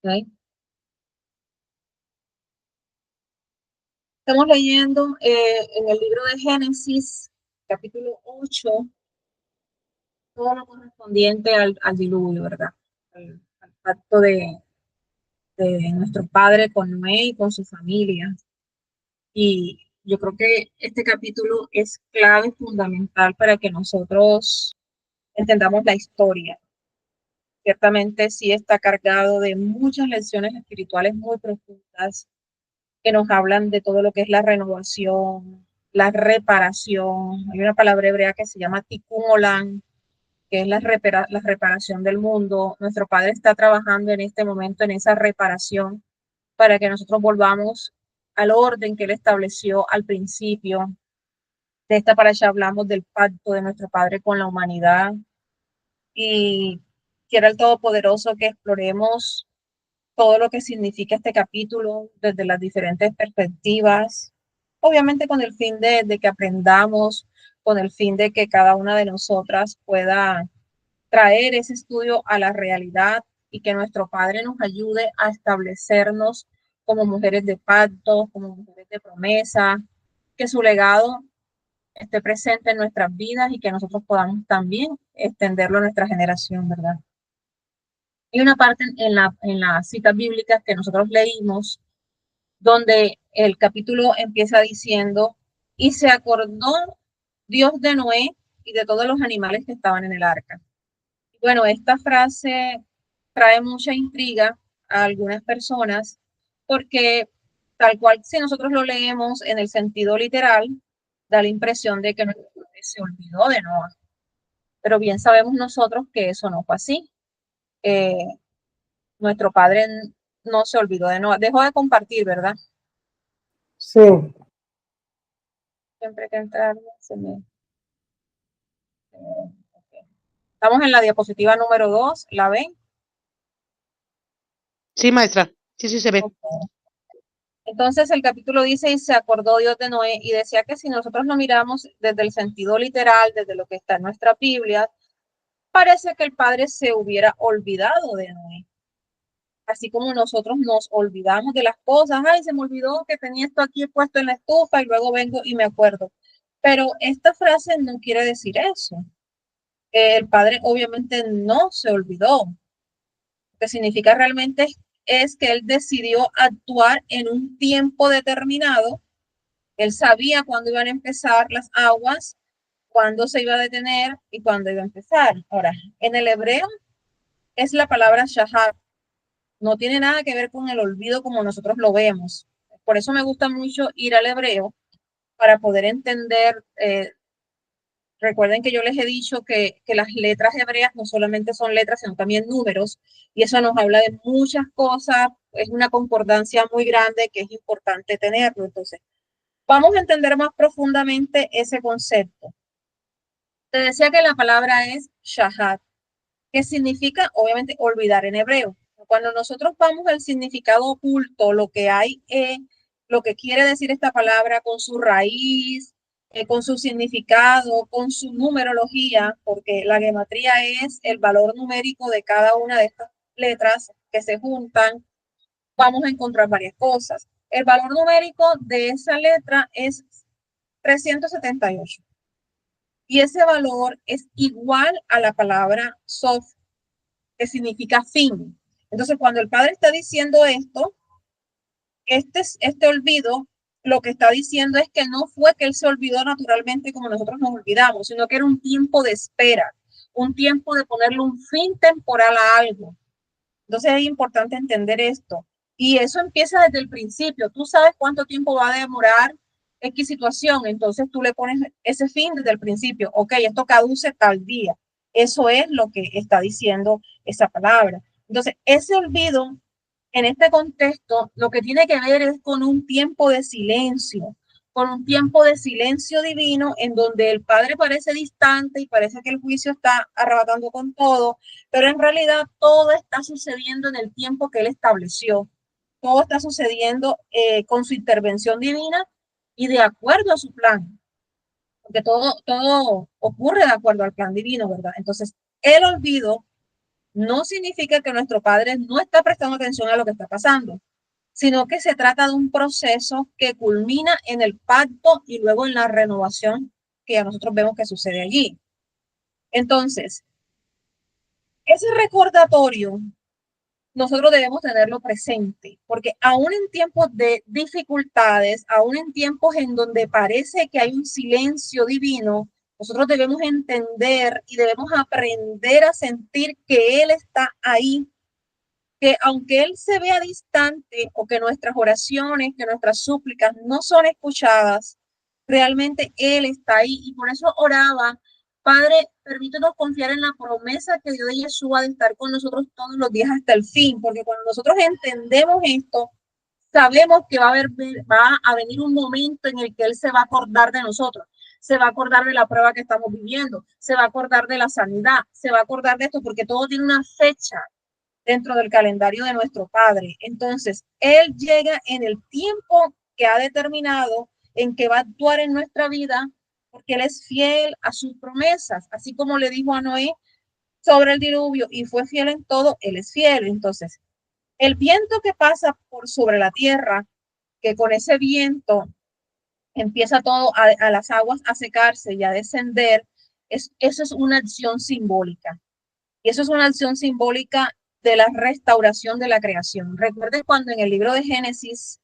¿Ok? Estamos leyendo en el libro de Génesis, capítulo 8, todo lo correspondiente al diluvio, ¿verdad? Al pacto de nuestro padre con Noé y con su familia. Y yo creo que este capítulo es clave, fundamental para que nosotros entendamos la historia. Ciertamente sí está cargado de muchas lecciones espirituales muy profundas que nos hablan de todo lo que es la renovación, la reparación. Hay una palabra hebrea que se llama tikkun olam, que es la reparación del mundo. Nuestro Padre está trabajando en este momento en esa reparación para que nosotros volvamos al orden que Él estableció al principio. De esta para allá hablamos del pacto de nuestro Padre con la humanidad y quiera el Todopoderoso que exploremos todo lo que significa este capítulo desde las diferentes perspectivas, obviamente con el fin de que aprendamos, con el fin de que cada una de nosotras pueda traer ese estudio a la realidad y que nuestro Padre nos ayude a establecernos como mujeres de pacto, como mujeres de promesa, que su legado esté presente en nuestras vidas y que nosotros podamos también extenderlo a nuestra generación, ¿verdad? Hay una parte en las citas bíblicas que nosotros leímos donde el capítulo empieza diciendo, y se acordó Dios de Noé y de todos los animales que estaban en el arca. Bueno, esta frase trae mucha intriga a algunas personas porque tal cual si nosotros lo leemos en el sentido literal, da la impresión de que se olvidó de Noé. Pero bien sabemos nosotros que eso no fue así. Eh, Nuestro Padre no se olvidó de Noé. Dejó de compartir, ¿verdad? Sí, Siempre que entrar, se me... Okay. Estamos en la diapositiva número 2, ¿la ven? sí, maestra. Sí, sí se ve. Okay. Entonces el capítulo dice, y se acordó Dios de Noé, y decía que si nosotros lo miramos desde el sentido literal, desde lo que está en nuestra Biblia, parece que el Padre se hubiera olvidado de Noé. Así como nosotros nos olvidamos de las cosas, ay, se me olvidó que tenía esto aquí puesto en la estufa y luego vengo y me acuerdo. Pero esta frase no quiere decir eso. El Padre obviamente no se olvidó. Lo que significa realmente es que Él decidió actuar en un tiempo determinado. Él sabía cuándo iban a empezar las aguas, cuándo se iba a detener y cuándo iba a empezar. Ahora, en el hebreo es la palabra shahar. No tiene nada que ver con el olvido como nosotros lo vemos. Por eso me gusta mucho ir al hebreo para poder entender. Recuerden que yo les he dicho que las letras hebreas no solamente son letras, sino también números, y eso nos habla de muchas cosas. Es una concordancia muy grande que es importante tenerlo. Entonces, vamos a entender más profundamente ese concepto. Te decía que la palabra es shahad, que significa, obviamente, olvidar en hebreo. Cuando nosotros vamos al significado oculto, lo que hay, lo que quiere decir esta palabra con su raíz, con su significado, con su numerología, porque la gematría es el valor numérico de cada una de estas letras que se juntan, vamos a encontrar varias cosas. El valor numérico de esa letra es 378. Y ese valor es igual a la palabra sof, que significa fin. Entonces, cuando el Padre está diciendo esto, este olvido, lo que está diciendo es que no fue que Él se olvidó naturalmente como nosotros nos olvidamos, sino que era un tiempo de espera, un tiempo de ponerle un fin temporal a algo. Entonces es importante entender esto. Y eso empieza desde el principio. Tú sabes cuánto tiempo va a demorar X situación, entonces tú le pones ese fin desde el principio. Ok, esto caduce tal día. Eso es lo que está diciendo esa palabra. Entonces, ese olvido en este contexto lo que tiene que ver es con un tiempo de silencio, con un tiempo de silencio divino en donde el Padre parece distante y parece que el juicio está arrebatando con todo, pero en realidad todo está sucediendo en el tiempo que Él estableció. Todo está sucediendo con su intervención divina y de acuerdo a su plan, porque todo ocurre de acuerdo al plan divino, ¿verdad? Entonces, el olvido no significa que nuestro padre no está prestando atención a lo que está pasando, sino que se trata de un proceso que culmina en el pacto y luego en la renovación que ya nosotros vemos que sucede allí. Entonces, ese recordatorio nosotros debemos tenerlo presente, porque aún en tiempos de dificultades, aún en tiempos en donde parece que hay un silencio divino, nosotros debemos entender y debemos aprender a sentir que Él está ahí, que aunque Él se vea distante o que nuestras oraciones, que nuestras súplicas no son escuchadas, realmente Él está ahí. Y por eso oraba: Padre, permítanos confiar en la promesa que dio de Yeshua de estar con nosotros todos los días hasta el fin, porque cuando nosotros entendemos esto, sabemos que va a venir un momento en el que Él se va a acordar de nosotros, se va a acordar de la prueba que estamos viviendo, se va a acordar de la sanidad, se va a acordar de esto, porque todo tiene una fecha dentro del calendario de nuestro Padre. Entonces, Él llega en el tiempo que ha determinado en que va a actuar en nuestra vida, porque Él es fiel a sus promesas, así como le dijo a Noé sobre el diluvio y fue fiel en todo, Él es fiel. Entonces, el viento que pasa por sobre la tierra, que con ese viento empieza todo a las aguas a secarse y a descender, eso es una acción simbólica. Y eso es una acción simbólica de la restauración de la creación. Recuerden cuando en el libro de Génesis,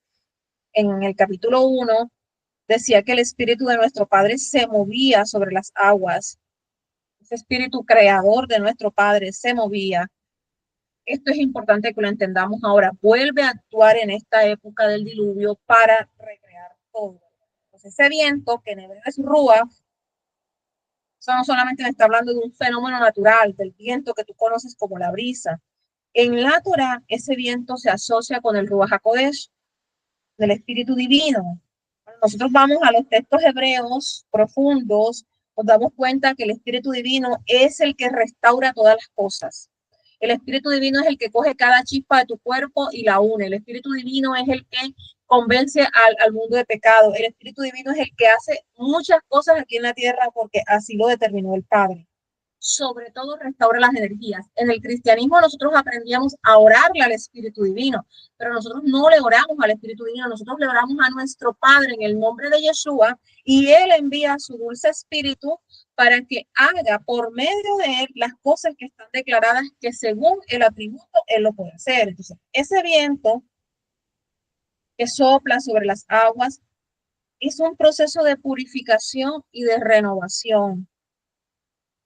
en el capítulo 1, decía que el espíritu de nuestro Padre se movía sobre las aguas. Ese espíritu creador de nuestro Padre se movía. Esto es importante que lo entendamos ahora. Vuelve a actuar en esta época del diluvio para recrear todo. Entonces, ese viento, que en hebreo es rúa, eso no solamente me está hablando de un fenómeno natural, del viento que tú conoces como la brisa. En la Torah, ese viento se asocia con el Ruach HaKodesh, del Espíritu Divino. Cuando nosotros vamos a los textos hebreos profundos, nos damos cuenta que el Espíritu Divino es el que restaura todas las cosas. El Espíritu Divino es el que coge cada chispa de tu cuerpo y la une. El Espíritu Divino es el que convence al mundo de pecado. El Espíritu Divino es el que hace muchas cosas aquí en la tierra porque así lo determinó el Padre. Sobre todo restaura las energías. En el cristianismo nosotros aprendíamos a orarle al Espíritu Divino, pero nosotros no le oramos al Espíritu Divino, nosotros le oramos a nuestro Padre en el nombre de Yeshua y Él envía su dulce Espíritu para que haga por medio de Él las cosas que están declaradas que según el atributo Él lo puede hacer. Entonces, ese viento que sopla sobre las aguas es un proceso de purificación y de renovación.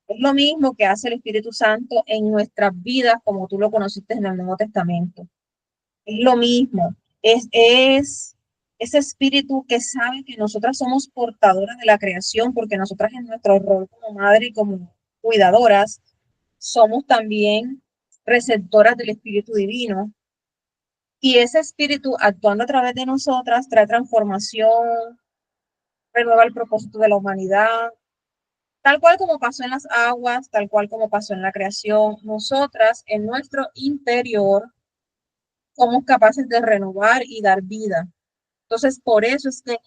Es lo mismo que hace el Espíritu Santo en nuestras vidas, como tú lo conociste en el Nuevo Testamento. Es lo mismo. Es ese espíritu que sabe que nosotras somos portadoras de la creación, porque nosotras en nuestro rol como madre y como cuidadoras, somos también receptoras del Espíritu Divino. Y ese espíritu actuando a través de nosotras trae transformación, renueva el propósito de la humanidad, tal cual como pasó en las aguas, tal cual como pasó en la creación, nosotras en nuestro interior somos capaces de renovar y dar vida. Entonces, por eso es que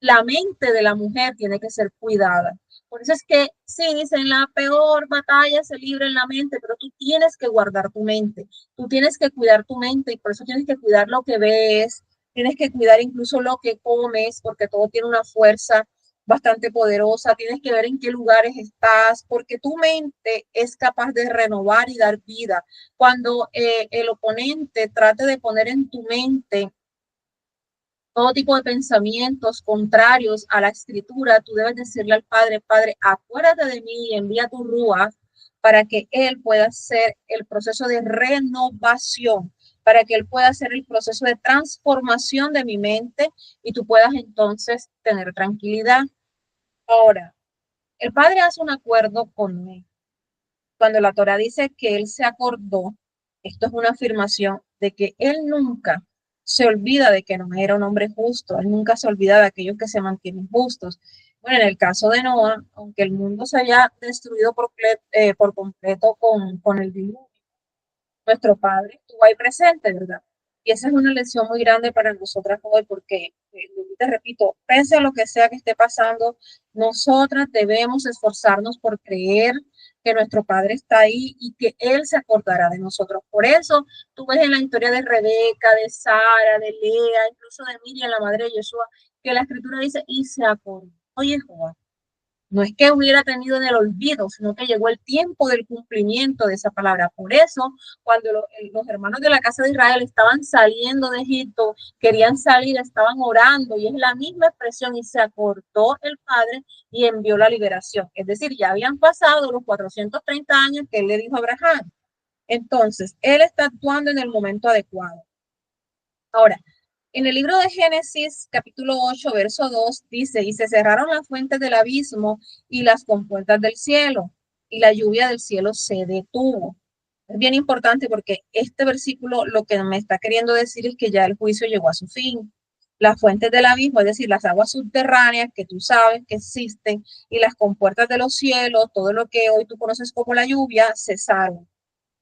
la mente de la mujer tiene que ser cuidada. Por eso es que sí, dicen la peor batalla se libra en la mente, pero tú tienes que guardar tu mente, tú tienes que cuidar tu mente y por eso tienes que cuidar lo que ves, tienes que cuidar incluso lo que comes, porque todo tiene una fuerza bastante poderosa, tienes que ver en qué lugares estás, porque tu mente es capaz de renovar y dar vida. Cuando el oponente trate de poner en tu mente todo tipo de pensamientos contrarios a la escritura, tú debes decirle al Padre: Padre, acuérdate de mí y envía tu Rúa para que Él pueda hacer el proceso de renovación, para que Él pueda hacer el proceso de transformación de mi mente y tú puedas entonces tener tranquilidad. Ahora, el Padre hace un acuerdo con Él. Cuando la Torah dice que Él se acordó, esto es una afirmación de que Él nunca se olvida de que no era un hombre justo, Él nunca se olvida de aquellos que se mantienen justos. Bueno, en el caso de Noah, aunque el mundo se haya destruido por completo con el diluvio, nuestro Padre estuvo ahí presente, ¿verdad? Y esa es una lección muy grande para nosotras hoy, porque, te repito, pese a lo que sea que esté pasando, nosotras debemos esforzarnos por creer, que nuestro Padre está ahí y que Él se acordará de nosotros. Por eso tú ves en la historia de Rebeca, de Sara, de Lea, incluso de Miriam, la madre de Yeshua, que la Escritura dice, y se acordó Jehová. No es que hubiera tenido en el olvido, sino que llegó el tiempo del cumplimiento de esa palabra. Por eso, cuando los hermanos de la casa de Israel estaban saliendo de Egipto, querían salir, estaban orando, y es la misma expresión, y se acordó el Padre y envió la liberación. Es decir, ya habían pasado los 430 años que él le dijo a Abraham. Entonces, él está actuando en el momento adecuado. Ahora, en el libro de Génesis, capítulo 8, verso 2, dice, y se cerraron las fuentes del abismo y las compuertas del cielo, y la lluvia del cielo se detuvo. Es bien importante porque este versículo lo que me está queriendo decir es que ya el juicio llegó a su fin. Las fuentes del abismo, es decir, las aguas subterráneas que tú sabes que existen, y las compuertas de los cielos, todo lo que hoy tú conoces como la lluvia, cesaron.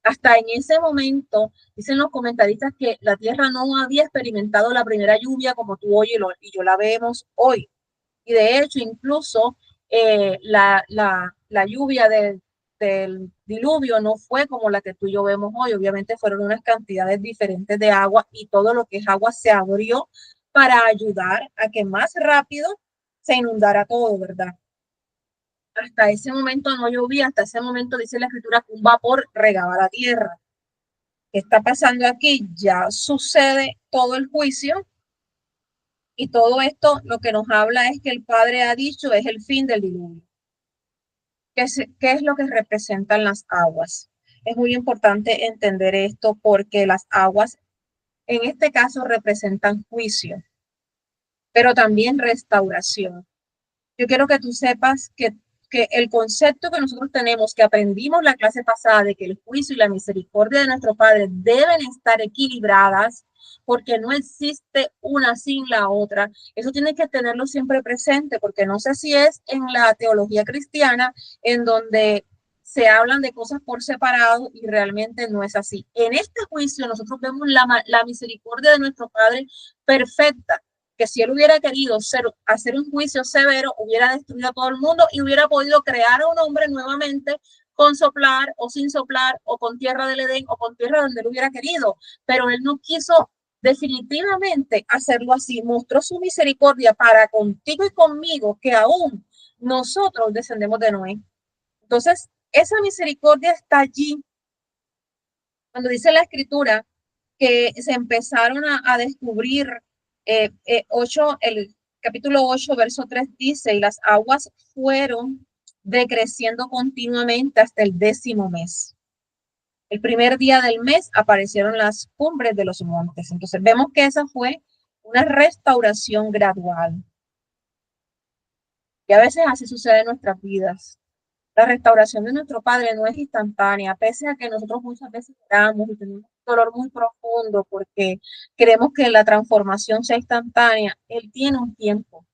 Hasta en ese momento, dicen los comentaristas que la tierra no había experimentado la primera lluvia como tú hoy y yo la vemos hoy. Y de hecho, incluso la lluvia del diluvio no fue como la que tú y yo vemos hoy. Obviamente fueron unas cantidades diferentes de agua, y todo lo que es agua se abrió para ayudar a que más rápido se inundara todo, ¿verdad? Hasta ese momento no llovía, hasta ese momento dice la escritura que un vapor regaba la tierra. ¿Qué está pasando aquí? Ya sucede todo el juicio, y todo esto lo que nos habla es que el Padre ha dicho es el fin del diluvio. ¿Qué es lo que representan las aguas? Es muy importante entender esto porque las aguas en este caso representan juicio, pero también restauración. Yo quiero que tú sepas que el concepto que nosotros tenemos, que aprendimos la clase pasada, de que el juicio y la misericordia de nuestro Padre deben estar equilibradas, porque no existe una sin la otra. Eso tienes que tenerlo siempre presente, porque no sé si es en la teología cristiana en donde se hablan de cosas por separado y realmente no es así. En este juicio nosotros vemos la misericordia de nuestro Padre perfecta, que si él hubiera querido hacer un juicio severo, hubiera destruido a todo el mundo y hubiera podido crear a un hombre nuevamente con soplar o sin soplar, o con tierra del Edén o con tierra donde él hubiera querido. Pero él no quiso definitivamente hacerlo así. Mostró su misericordia para contigo y conmigo, que aún nosotros descendemos de Noé. Entonces, esa misericordia está allí. Cuando dice la escritura que se empezaron a descubrir, el capítulo 8, verso 3 dice, y las aguas fueron decreciendo continuamente hasta el 10º mes. El primer día del mes aparecieron las cumbres de los montes. Entonces vemos que esa fue una restauración gradual. Y a veces así sucede en nuestras vidas. La restauración de nuestro Padre no es instantánea, pese a que nosotros muchas veces oramos y tenemos un dolor muy profundo porque queremos que la transformación sea instantánea. Él tiene un tiempo.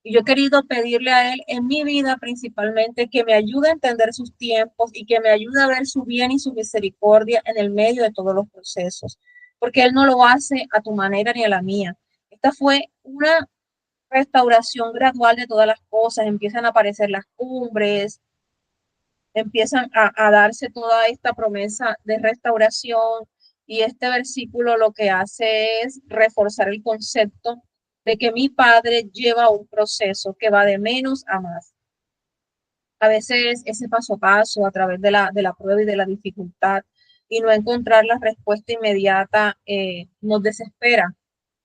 Y yo he querido pedirle a Él en mi vida principalmente que me ayude a entender sus tiempos y que me ayude a ver su bien y su misericordia en el medio de todos los procesos, porque Él no lo hace a tu manera ni a la mía. Esta fue una restauración gradual de todas las cosas. Empiezan a aparecer las cumbres, empiezan a darse toda esta promesa de restauración, y este versículo lo que hace es reforzar el concepto de que mi Padre lleva un proceso que va de menos a más. A veces ese paso a paso, a través de la prueba y de la dificultad, y no encontrar la respuesta inmediata, nos desespera,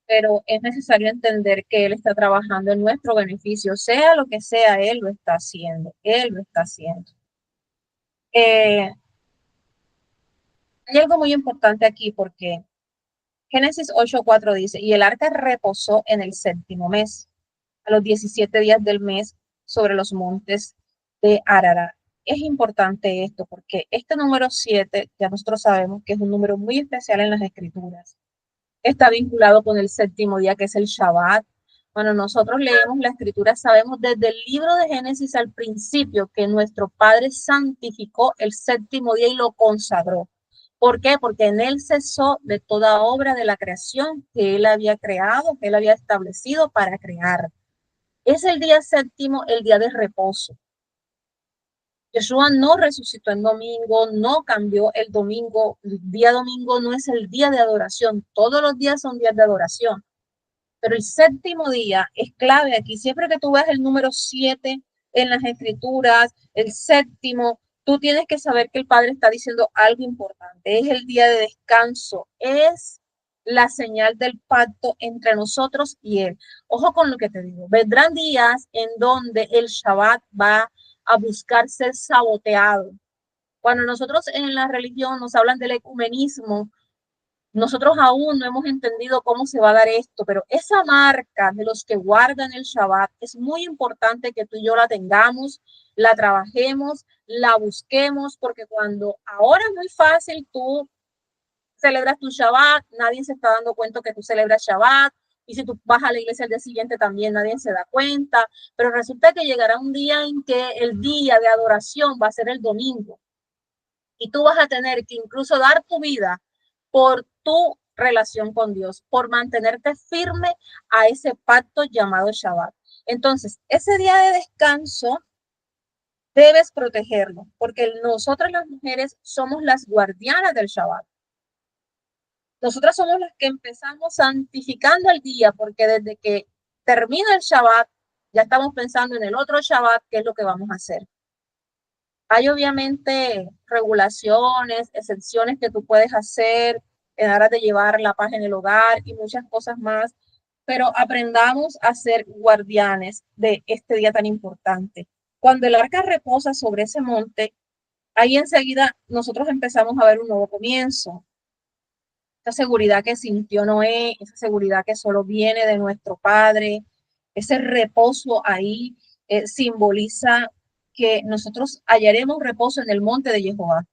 pero es necesario entender que Él está trabajando en nuestro beneficio, sea lo que sea, Él lo está haciendo, Él lo está haciendo. Hay algo muy importante aquí, porque Génesis 8:4 dice, y el arca reposó en el 7º mes, a los 17 días del mes, sobre los montes de Ararat. Es importante esto porque este número 7, ya nosotros sabemos que es un número muy especial en las escrituras. Está vinculado con el 7º día, que es el Shabbat. Cuando nosotros leemos la escritura, sabemos desde el libro de Génesis al principio que nuestro Padre santificó el 7º día y lo consagró. ¿Por qué? Porque en él cesó de toda obra de la creación que él había creado, que él había establecido para crear. Es el día 7º, el día de reposo. Yeshua no resucitó en domingo, no cambió el domingo. El día domingo no es el día de adoración. Todos los días son días de adoración. Pero el séptimo día es clave aquí. Siempre que tú veas el número 7 en las escrituras, el séptimo, tú tienes que saber que el Padre está diciendo algo importante. Es el día de descanso. Es la señal del pacto entre nosotros y Él. Ojo con lo que te digo. Vendrán días en donde el Shabbat va a buscar ser saboteado. Cuando nosotros en la religión nos hablan del ecumenismo, nosotros aún no hemos entendido cómo se va a dar esto, pero esa marca de los que guardan el Shabbat es muy importante que tú y yo la tengamos, la trabajemos, la busquemos, porque cuando ahora es muy fácil, tú celebras tu Shabbat, nadie se está dando cuenta que tú celebras Shabbat, y si tú vas a la iglesia el día siguiente también nadie se da cuenta, pero resulta que llegará un día en que el día de adoración va a ser el domingo, y tú vas a tener que incluso dar tu vida por tu relación con Dios, por mantenerte firme a ese pacto llamado Shabbat. Entonces, ese día de descanso debes protegerlo, porque nosotras las mujeres somos las guardianas del Shabbat. Nosotras somos las que empezamos santificando el día, porque desde que termina el Shabbat, ya estamos pensando en el otro Shabbat, qué es lo que vamos a hacer. Hay obviamente regulaciones, excepciones que tú puedes hacer en aras de llevar la paz en el hogar y muchas cosas más, pero aprendamos a ser guardianes de este día tan importante. Cuando el arca reposa sobre ese monte, ahí enseguida nosotros empezamos a ver un nuevo comienzo. Esa seguridad que sintió Noé, esa seguridad que solo viene de nuestro Padre, ese reposo ahí simboliza que nosotros hallaremos reposo en el monte de Jehová.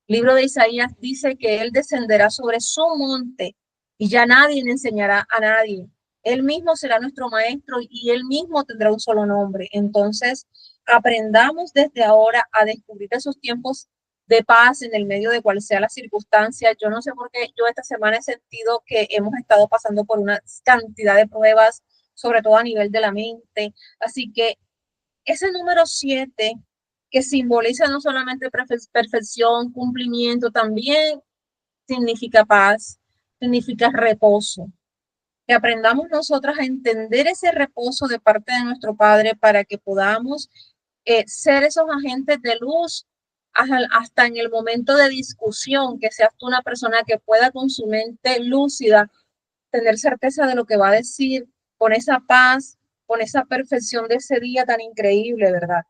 El libro de Isaías dice que Él descenderá sobre su monte y ya nadie le enseñará a nadie. Él mismo será nuestro maestro y Él mismo tendrá un solo nombre. Entonces, aprendamos desde ahora a descubrir esos tiempos de paz en el medio de cual sea la circunstancia. Yo no sé por qué yo esta semana he sentido que hemos estado pasando por una cantidad de pruebas, sobre todo a nivel de la mente. Así que ese número 7 que simboliza no solamente perfección, cumplimiento, también significa paz, significa reposo. Que aprendamos nosotras a entender ese reposo de parte de nuestro Padre para que podamos ser esos agentes de luz hasta en el momento de discusión, que seas tú una persona que pueda con su mente lúcida tener certeza de lo que va a decir, con esa paz, con esa perfección de ese día tan increíble, ¿verdad?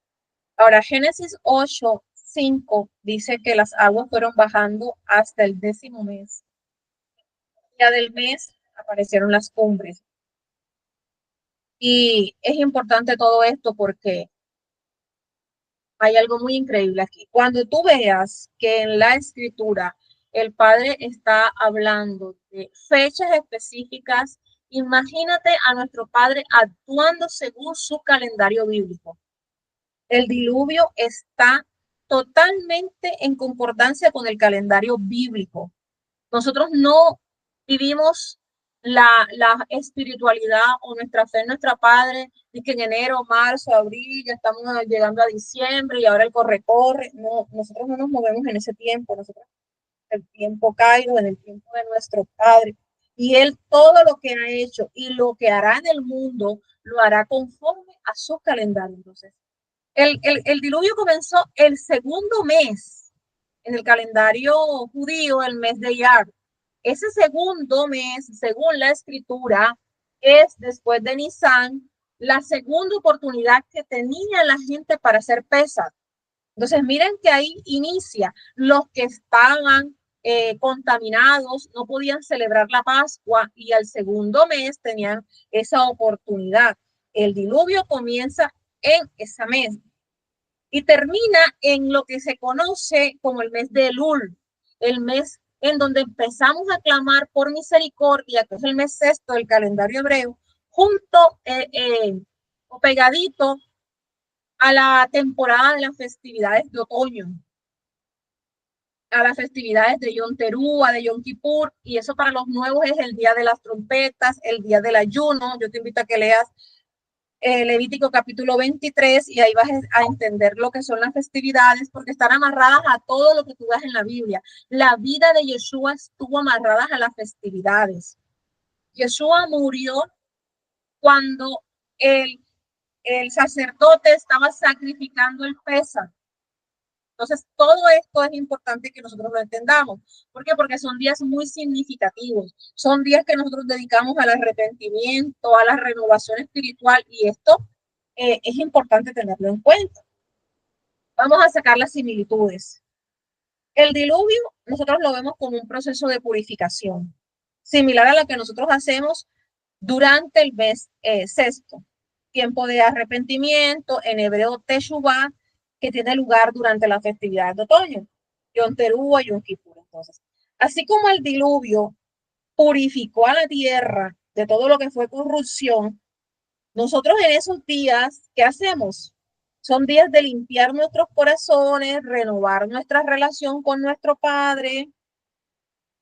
Ahora, Génesis 8:5 dice que las aguas fueron bajando hasta el 10º mes. Ya del mes aparecieron las cumbres. Y es importante todo esto porque hay algo muy increíble aquí. Cuando tú veas que en la escritura el Padre está hablando de fechas específicas, imagínate a nuestro Padre actuando según su calendario bíblico. El diluvio está totalmente en concordancia con el calendario bíblico. Nosotros no vivimos la espiritualidad o nuestra fe en nuestra Padre, y que en enero, marzo, abril, ya estamos llegando a diciembre y ahora el corre-corre. No, nosotros no nos movemos en ese tiempo, nosotros en el tiempo caído, en el tiempo de nuestro Padre. Y Él todo lo que ha hecho y lo que hará en el mundo, lo hará conforme a su calendario. Entonces, el diluvio comenzó el segundo mes en el calendario judío, el mes de Iyar. Ese segundo mes, según la escritura, es después de Nisan, la segunda oportunidad que tenía la gente para hacer pesas. Entonces, miren que ahí inicia. Los que estaban contaminados no podían celebrar la Pascua y al segundo mes tenían esa oportunidad. El diluvio comienza en ese mes y termina en lo que se conoce como el mes de Elul, el mes en donde empezamos a clamar por misericordia, que es el mes sexto del calendario hebreo, junto o pegadito a la temporada de las festividades de otoño, a las festividades de Yom Teruah, de Yom Kippur, y eso para los nuevos es el día de las trompetas, el día del ayuno. Yo te invito a que leas Levítico capítulo 23, y ahí vas a entender lo que son las festividades, porque están amarradas a todo lo que tú ves en la Biblia. La vida de Yeshua estuvo amarrada a las festividades. Yeshua murió cuando el sacerdote estaba sacrificando el Pesaj. Entonces, todo esto es importante que nosotros lo entendamos. ¿Por qué? Porque son días muy significativos. Son días que nosotros dedicamos al arrepentimiento, a la renovación espiritual, y esto es importante tenerlo en cuenta. Vamos a sacar las similitudes. El diluvio, nosotros lo vemos como un proceso de purificación, similar a lo que nosotros hacemos durante el mes sexto, tiempo de arrepentimiento, en hebreo Teshuvah, que tiene lugar durante la festividad de otoño, Yom Teruah y Yom Kippur. Entonces, así como el diluvio purificó a la tierra de todo lo que fue corrupción, nosotros en esos días, ¿qué hacemos? Son días de limpiar nuestros corazones, renovar nuestra relación con nuestro Padre,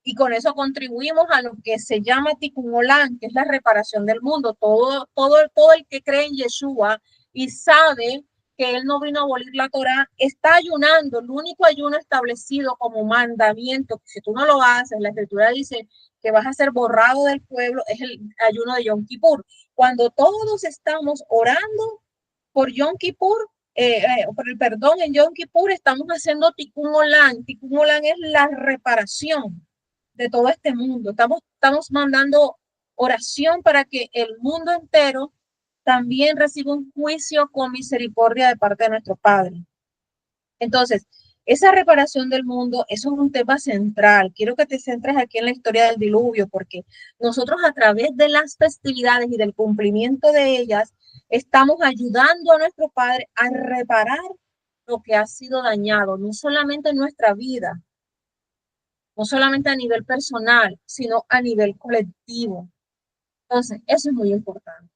y con eso contribuimos a lo que se llama Tikkun Olam, que es la reparación del mundo. Todo el que cree en Yeshua y sabe que él no vino a abolir la Torá, está ayunando. El único ayuno establecido como mandamiento, que si tú no lo haces, la Escritura dice que vas a ser borrado del pueblo, es el ayuno de Yom Kippur. Cuando todos estamos orando por Yom Kippur, por el perdón en Yom Kippur, estamos haciendo Tikkun Olam. Tikkun Olam es la reparación de todo este mundo. Estamos mandando oración para que el mundo entero también reciba un juicio con misericordia de parte de nuestro Padre. Entonces, esa reparación del mundo, eso es un tema central. Quiero que te centres aquí en la historia del diluvio, porque nosotros a través de las festividades y del cumplimiento de ellas, estamos ayudando a nuestro Padre a reparar lo que ha sido dañado, no solamente en nuestra vida, no solamente a nivel personal, sino a nivel colectivo. Entonces, eso es muy importante.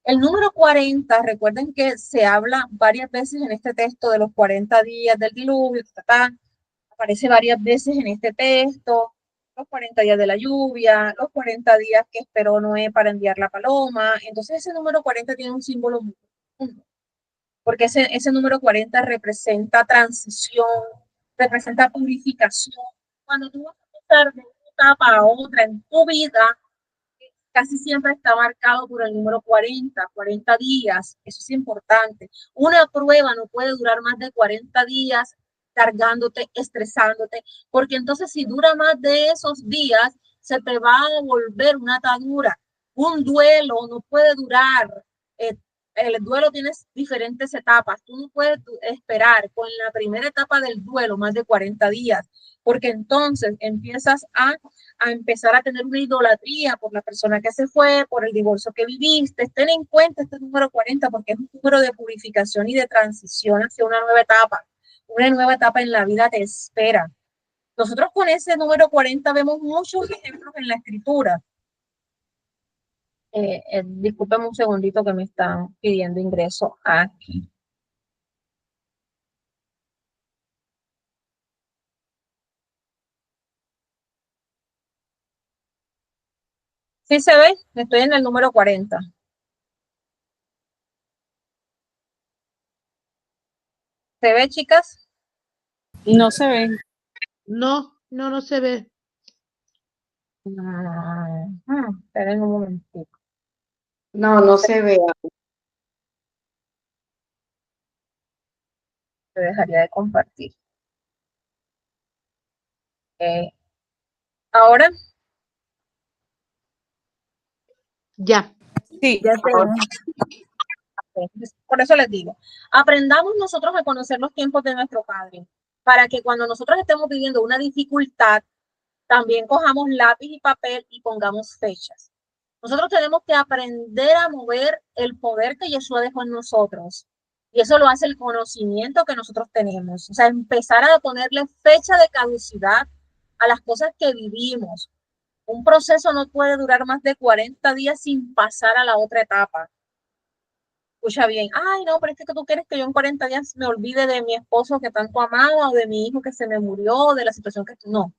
El número 40, recuerden que se habla varias veces en este texto de los 40 días del diluvio, aparece varias veces en este texto, los 40 días de la lluvia, los 40 días que esperó Noé para enviar la paloma. Entonces ese número 40 tiene un símbolo muy profundo, porque ese número 40 representa transición, representa purificación. Cuando tú vas a pasar de una etapa a otra en tu vida, casi siempre está marcado por el número 40 días. Eso es importante. Una prueba no puede durar más de 40 días cargándote, estresándote, porque entonces si dura más de esos días, se te va a volver una atadura. Un duelo no puede durar. El duelo tiene diferentes etapas. Tú no puedes esperar con la primera etapa del duelo más de 40 días, porque entonces empiezas a empezar a tener una idolatría por la persona que se fue, por el divorcio que viviste. Ten en cuenta este número 40 porque es un número de purificación y de transición hacia una nueva etapa. Una nueva etapa en la vida te espera. Nosotros con ese número 40 vemos muchos ejemplos en la escritura. Discúlpeme un segundito que me están pidiendo ingreso aquí. ¿Sí se ve? Estoy en el número 40. ¿Se ve, chicas? No se ve. No se ve. Esperen un momentito. No se ve. Te dejaría de compartir. Ahora. Ya. Sí, Ya por eso les digo, aprendamos nosotros a conocer los tiempos de nuestro Padre, para que cuando nosotros estemos viviendo una dificultad, también cojamos lápiz y papel y pongamos fechas. Nosotros tenemos que aprender a mover el poder que Yeshua dejó en nosotros. Y eso lo hace el conocimiento que nosotros tenemos. O sea, empezar a ponerle fecha de caducidad a las cosas que vivimos. Un proceso no puede durar más de 40 días sin pasar a la otra etapa. Escucha bien, ay, no, pero es que tú quieres que yo en 40 días me olvide de mi esposo que tanto amaba, o de mi hijo que se me murió, de la situación que no.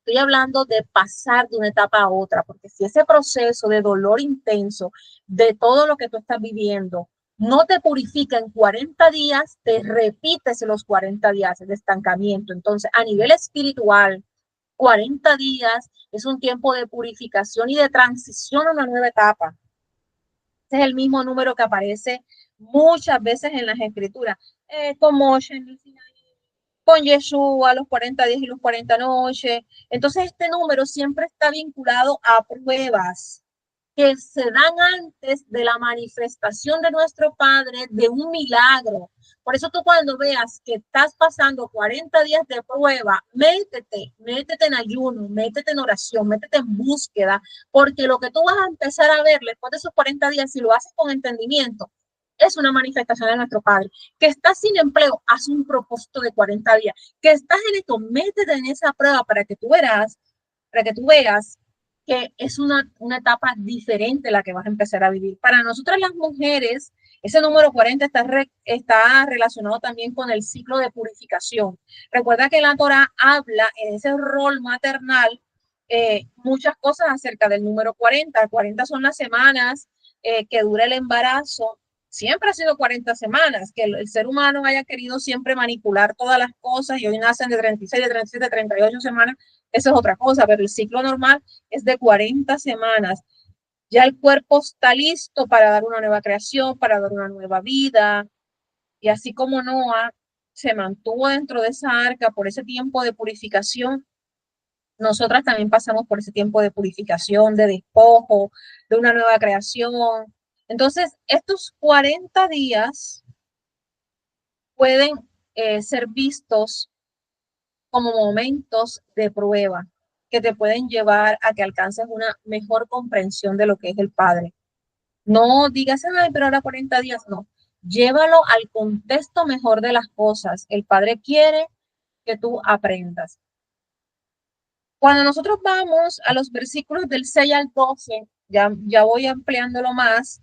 Estoy hablando de pasar de una etapa a otra, porque si ese proceso de dolor intenso, de todo lo que tú estás viviendo, no te purifica en 40 días, te repites los 40 días de estancamiento. Entonces, a nivel espiritual, 40 días es un tiempo de purificación y de transición a una nueva etapa. Ese es el mismo número que aparece muchas veces en las escrituras, como con Yeshua, los 40 días y los 40 noches. Entonces, este número siempre está vinculado a pruebas que se dan antes de la manifestación de nuestro Padre de un milagro. Por eso tú cuando veas que estás pasando 40 días de prueba, métete en ayuno, métete en oración, métete en búsqueda, porque lo que tú vas a empezar a ver después de esos 40 días, si lo haces con entendimiento, es una manifestación de nuestro Padre. Que estás sin empleo, haz un propósito de 40 días. Que estás en esto, métete en esa prueba para que tú veas que es una etapa diferente la que vas a empezar a vivir. Para nosotras las mujeres, ese número 40 está relacionado también con el ciclo de purificación. Recuerda que la Torah habla en ese rol maternal muchas cosas acerca del número 40. 40 son las semanas que dura el embarazo. Siempre ha sido 40 semanas, que el ser humano haya querido siempre manipular todas las cosas y hoy nacen de 36, de 37, de 38 semanas. Eso es otra cosa, pero el ciclo normal es de 40 semanas. Ya el cuerpo está listo para dar una nueva creación, para dar una nueva vida. Y así como Noah se mantuvo dentro de esa arca por ese tiempo de purificación, nosotras también pasamos por ese tiempo de purificación, de despojo, de una nueva creación. Entonces, estos 40 días pueden ser vistos como momentos de prueba que te pueden llevar a que alcances una mejor comprensión de lo que es el Padre. No digas, ay, pero ahora 40 días, no. Llévalo al contexto mejor de las cosas. El Padre quiere que tú aprendas. Cuando nosotros vamos a los versículos del 6 al 12, ya voy ampliándolo más,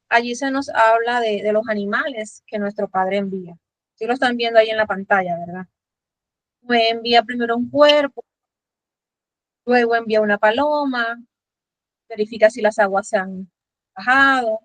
allí se nos habla de los animales que nuestro Padre envía. Sí lo están viendo ahí en la pantalla, ¿verdad? Me envía primero un cuerpo, luego envía una paloma, verifica si las aguas se han bajado.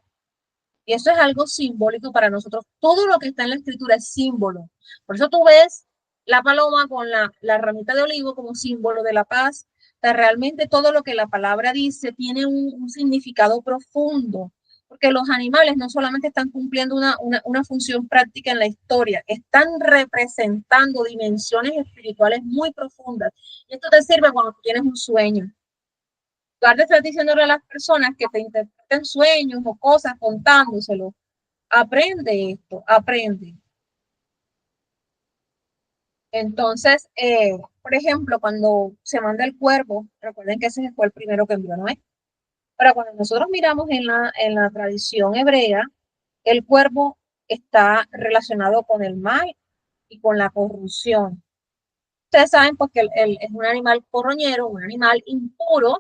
Y eso es algo simbólico para nosotros. Todo lo que está en la escritura es símbolo. Por eso tú ves la paloma con la ramita de olivo como símbolo de la paz. O sea, realmente todo lo que la palabra dice tiene un significado profundo, porque los animales no solamente están cumpliendo una función práctica en la historia, están representando dimensiones espirituales muy profundas. Y esto te sirve cuando tú tienes un sueño. Lugar de estar diciéndole a las personas que te interpreten sueños o cosas contándoselo, aprende esto, aprende. Entonces, por ejemplo, cuando se manda el cuervo, recuerden que ese fue el primero que envió Noé. Pero cuando nosotros miramos en la tradición hebrea, el cuervo está relacionado con el mal y con la corrupción. Ustedes saben pues que es un animal corroñero, un animal impuro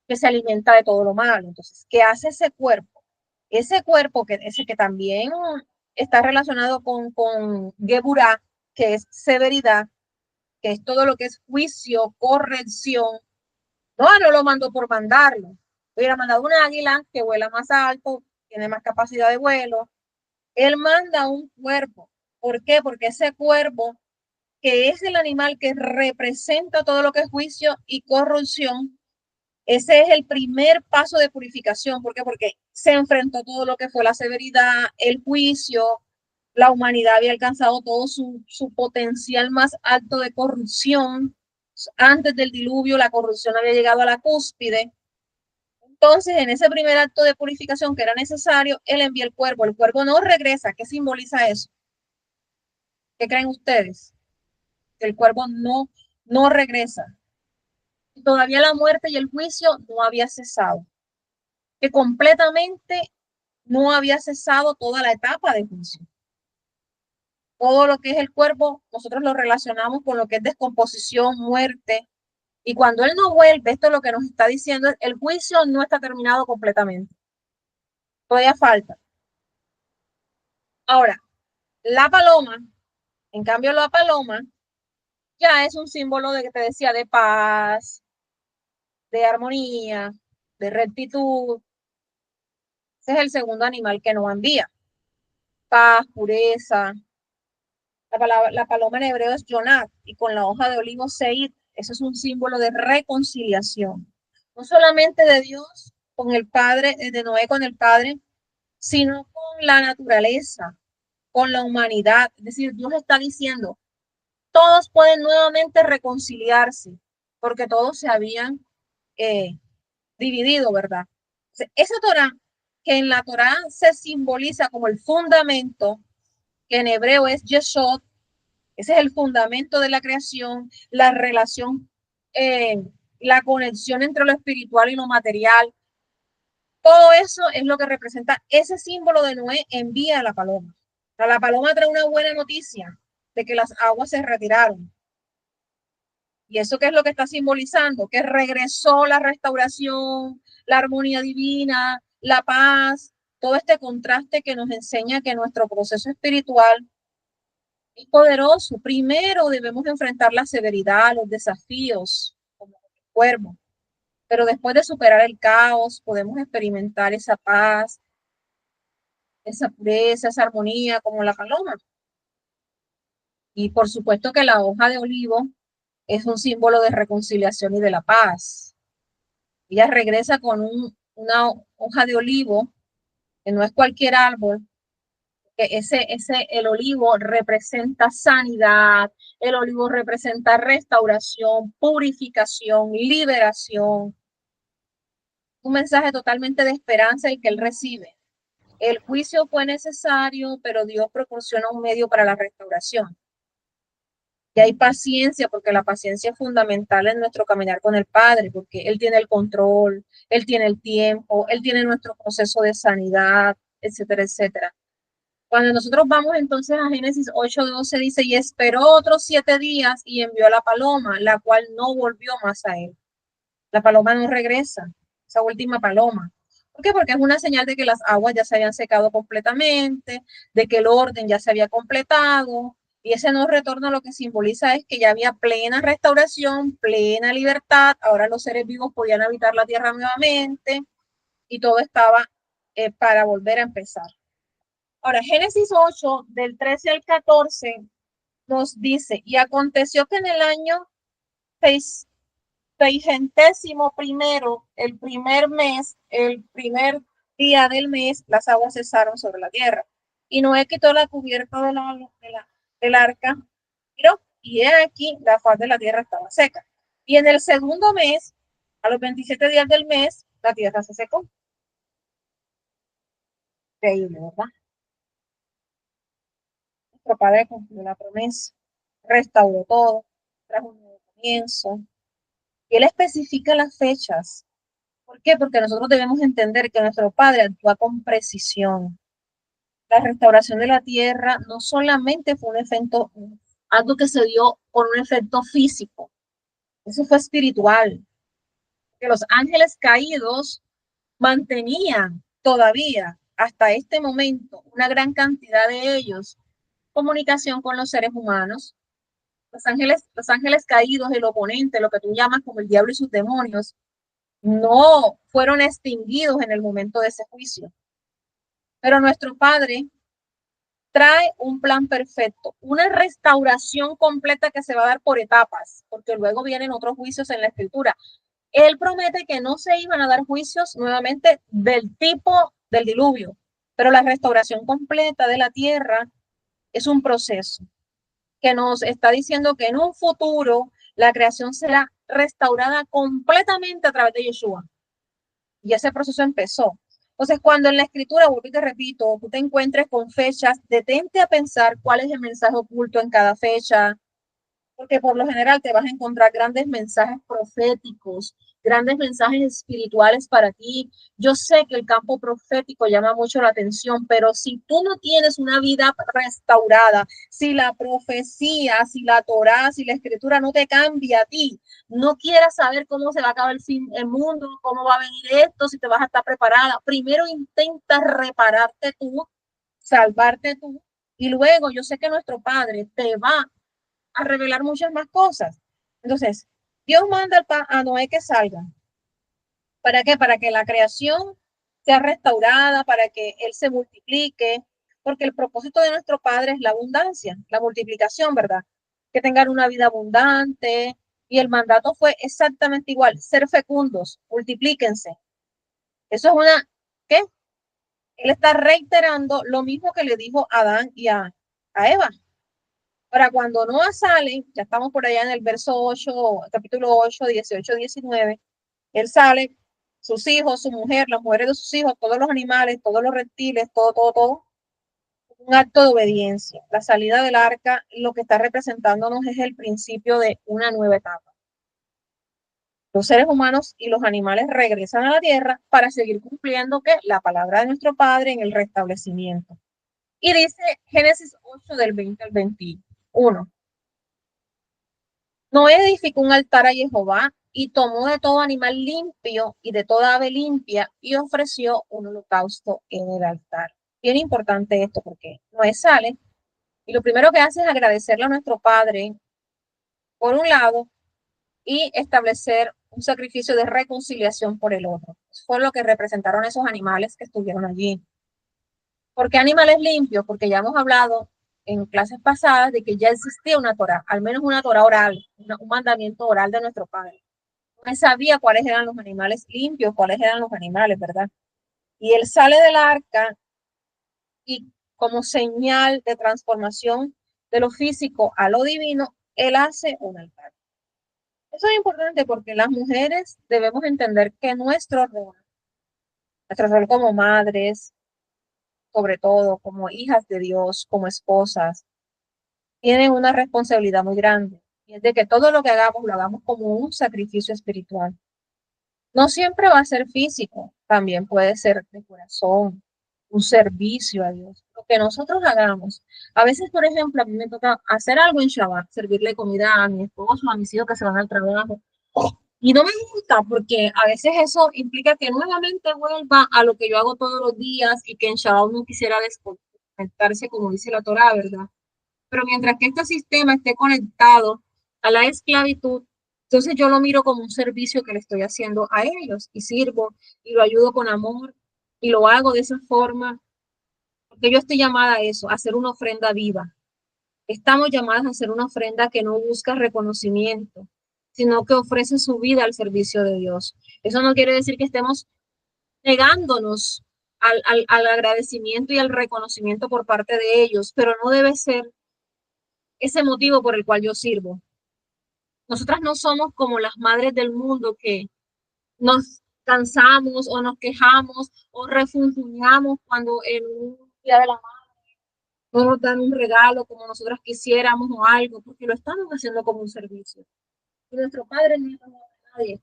que se alimenta de todo lo malo. Entonces, ¿qué hace ese cuerpo? Ese cuerpo, ese que también está relacionado con Geburah, que es severidad, que es todo lo que es juicio, corrección. No lo mandó por mandarlo. Hubiera mandado un águila que vuela más alto, tiene más capacidad de vuelo. Él manda un cuerpo. ¿Por qué? Porque ese cuerpo, que es el animal que representa todo lo que es juicio y corrupción, ese es el primer paso de purificación. ¿Por qué? Porque se enfrentó todo lo que fue la severidad, el juicio. La humanidad había alcanzado todo su potencial más alto de corrupción. Antes del diluvio, la corrupción había llegado a la cúspide. Entonces, en ese primer acto de purificación que era necesario, él envía el cuervo. El cuervo no regresa. ¿Qué simboliza eso? ¿Qué creen ustedes? El cuervo no regresa. Todavía la muerte y el juicio no había cesado. Que completamente no había cesado toda la etapa de juicio. Todo lo que es el cuerpo, nosotros lo relacionamos con lo que es descomposición, muerte. Y cuando él no vuelve, esto es lo que nos está diciendo, el juicio no está terminado completamente. Todavía falta. Ahora, la paloma, en cambio la paloma, ya es un símbolo de que te decía de paz, de armonía, de rectitud. Ese es el segundo animal que nos envía. Paz, pureza. La paloma en hebreo es Yonat y con la hoja de olivo Seid. Eso es un símbolo de reconciliación. No solamente de Dios con el Padre, de Noé con el Padre, sino con la naturaleza, con la humanidad. Es decir, Dios está diciendo, todos pueden nuevamente reconciliarse, porque todos se habían dividido, ¿verdad? Esa Torah, que en la Torah se simboliza como el fundamento, que en hebreo es Yesod, ese es el fundamento de la creación, la relación, la conexión entre lo espiritual y lo material. Todo eso es lo que representa ese símbolo de Noé envía a la paloma. A la paloma trae una buena noticia de que las aguas se retiraron. ¿Y eso qué es lo que está simbolizando? Que regresó la restauración, la armonía divina, la paz, todo este contraste que nos enseña que nuestro proceso espiritual es poderoso. Primero debemos enfrentar la severidad, los desafíos, como el cuervo, pero después de superar el caos, podemos experimentar esa paz, esa pureza, esa armonía como la paloma. Y por supuesto que la hoja de olivo es un símbolo de reconciliación y de la paz. Ella regresa con una hoja de olivo, que no es cualquier árbol, que el olivo representa sanidad, el olivo representa restauración, purificación, liberación. Un mensaje totalmente de esperanza el que él recibe. El juicio fue necesario, pero Dios proporciona un medio para la restauración. Y hay paciencia, porque la paciencia es fundamental en nuestro caminar con el Padre, porque Él tiene el control, Él tiene el tiempo, Él tiene nuestro proceso de sanidad, etcétera, etcétera. Cuando nosotros vamos entonces a Génesis 8:12 dice, y esperó otros 7 días y envió a la paloma, la cual no volvió más a él. La paloma no regresa, esa última paloma. ¿Por qué? Porque es una señal de que las aguas ya se habían secado completamente, de que el orden ya se había completado, y ese no retorno lo que simboliza es que ya había plena restauración, plena libertad, ahora los seres vivos podían habitar la tierra nuevamente, y todo estaba para volver a empezar. Ahora, Génesis 8, del 13 al 14, nos dice, y aconteció que en el año 61º, el primer mes, el primer día del mes, las aguas cesaron sobre la tierra. Y Noé quitó la cubierta del arca, y he aquí, la faz de la tierra estaba seca. Y en el segundo mes, a los 27 días del mes, la tierra se secó. Increíble, ¿verdad? Nuestro Padre cumplió la promesa, restauró todo, trajo un nuevo comienzo. Y Él especifica las fechas. ¿Por qué? Porque nosotros debemos entender que nuestro Padre actúa con precisión. La restauración de la tierra no solamente fue un efecto, algo que se dio por un efecto físico, eso fue espiritual. Que los ángeles caídos mantenían todavía hasta este momento una gran cantidad de ellos comunicación con los seres humanos. Los ángeles caídos, el oponente, lo que tú llamas como el diablo y sus demonios, no fueron extinguidos en el momento de ese juicio. Pero nuestro Padre trae un plan perfecto, una restauración completa que se va a dar por etapas, porque luego vienen otros juicios en la Escritura. Él promete que no se iban a dar juicios nuevamente del tipo del diluvio, pero la restauración completa de la tierra es un proceso que nos está diciendo que en un futuro la creación será restaurada completamente a través de Yeshua. Y ese proceso empezó. Entonces, cuando en la escritura, vuelvo y te repito, tú te encuentres con fechas, detente a pensar cuál es el mensaje oculto en cada fecha, porque por lo general te vas a encontrar grandes mensajes proféticos, grandes mensajes espirituales para ti. Yo sé que el campo profético llama mucho la atención, pero si tú no tienes una vida restaurada, si la profecía, si la Torá, si la escritura no te cambia a ti, no quieras saber cómo se va a acabar el mundo, cómo va a venir esto, si te vas a estar preparada, primero intenta repararte tú, salvarte tú, y luego yo sé que nuestro Padre te va a revelar muchas más cosas. Entonces, Dios manda a Noé que salga. ¿Para qué? Para que la creación sea restaurada, para que Él se multiplique, porque el propósito de nuestro Padre es la abundancia, la multiplicación, ¿verdad? Que tengan una vida abundante, y el mandato fue exactamente igual, ser fecundos, multiplíquense. Eso es ¿qué? Él está reiterando lo mismo que le dijo a Adán y a Eva. Ahora, cuando Noah sale, ya estamos por allá en el verso 8, capítulo 8, 18, 19, él sale, sus hijos, su mujer, las mujeres de sus hijos, todos los animales, todos los reptiles, todo, un acto de obediencia. La salida del arca lo que está representándonos es el principio de una nueva etapa. Los seres humanos y los animales regresan a la tierra para seguir cumpliendo la palabra de nuestro Padre en el restablecimiento. Y dice Génesis 8 del 20 al 21. Noé edificó un altar a Jehová y tomó de todo animal limpio y de toda ave limpia y ofreció un holocausto en el altar. Bien importante esto porque Noé sale y lo primero que hace es agradecerle a nuestro Padre, por un lado, y establecer un sacrificio de reconciliación por el otro. Eso fue lo que representaron esos animales que estuvieron allí. ¿Por qué animales limpios? Porque ya hemos hablado en clases pasadas de que ya existía una Torá, al menos una Torá oral, un mandamiento oral de nuestro Padre. No sabía cuáles eran los animales limpios, cuáles eran los animales, ¿verdad? Y él sale del arca y como señal de transformación de lo físico a lo divino, él hace un altar. Eso es importante porque las mujeres debemos entender que nuestro rol como madres, sobre todo como hijas de Dios, como esposas, tienen una responsabilidad muy grande. Y es de que todo lo que hagamos lo hagamos como un sacrificio espiritual. No siempre va a ser físico, también puede ser de corazón, un servicio a Dios. Lo que nosotros hagamos. A veces, por ejemplo, a mí me toca hacer algo en Shabbat, servirle comida a mi esposo, a mis hijos que se van al trabajo. Y no me gusta porque a veces eso implica que nuevamente vuelva a lo que yo hago todos los días y que en Shabbat uno quisiera desconectarse, como dice la Torá, ¿verdad? Pero mientras que este sistema esté conectado a la esclavitud, entonces yo lo miro como un servicio que le estoy haciendo a ellos y sirvo y lo ayudo con amor y lo hago de esa forma, porque yo estoy llamada a eso, a hacer una ofrenda viva. Estamos llamadas a hacer una ofrenda que no busca reconocimiento, sino que ofrece su vida al servicio de Dios. Eso no quiere decir que estemos negándonos al agradecimiento y al reconocimiento por parte de ellos, pero no debe ser ese motivo por el cual yo sirvo. Nosotras no somos como las madres del mundo que nos cansamos o nos quejamos o refunfuñamos cuando en un día de la madre no nos dan un regalo como nosotras quisiéramos o algo, porque lo estamos haciendo como un servicio. Y nuestro Padre no es como nadie.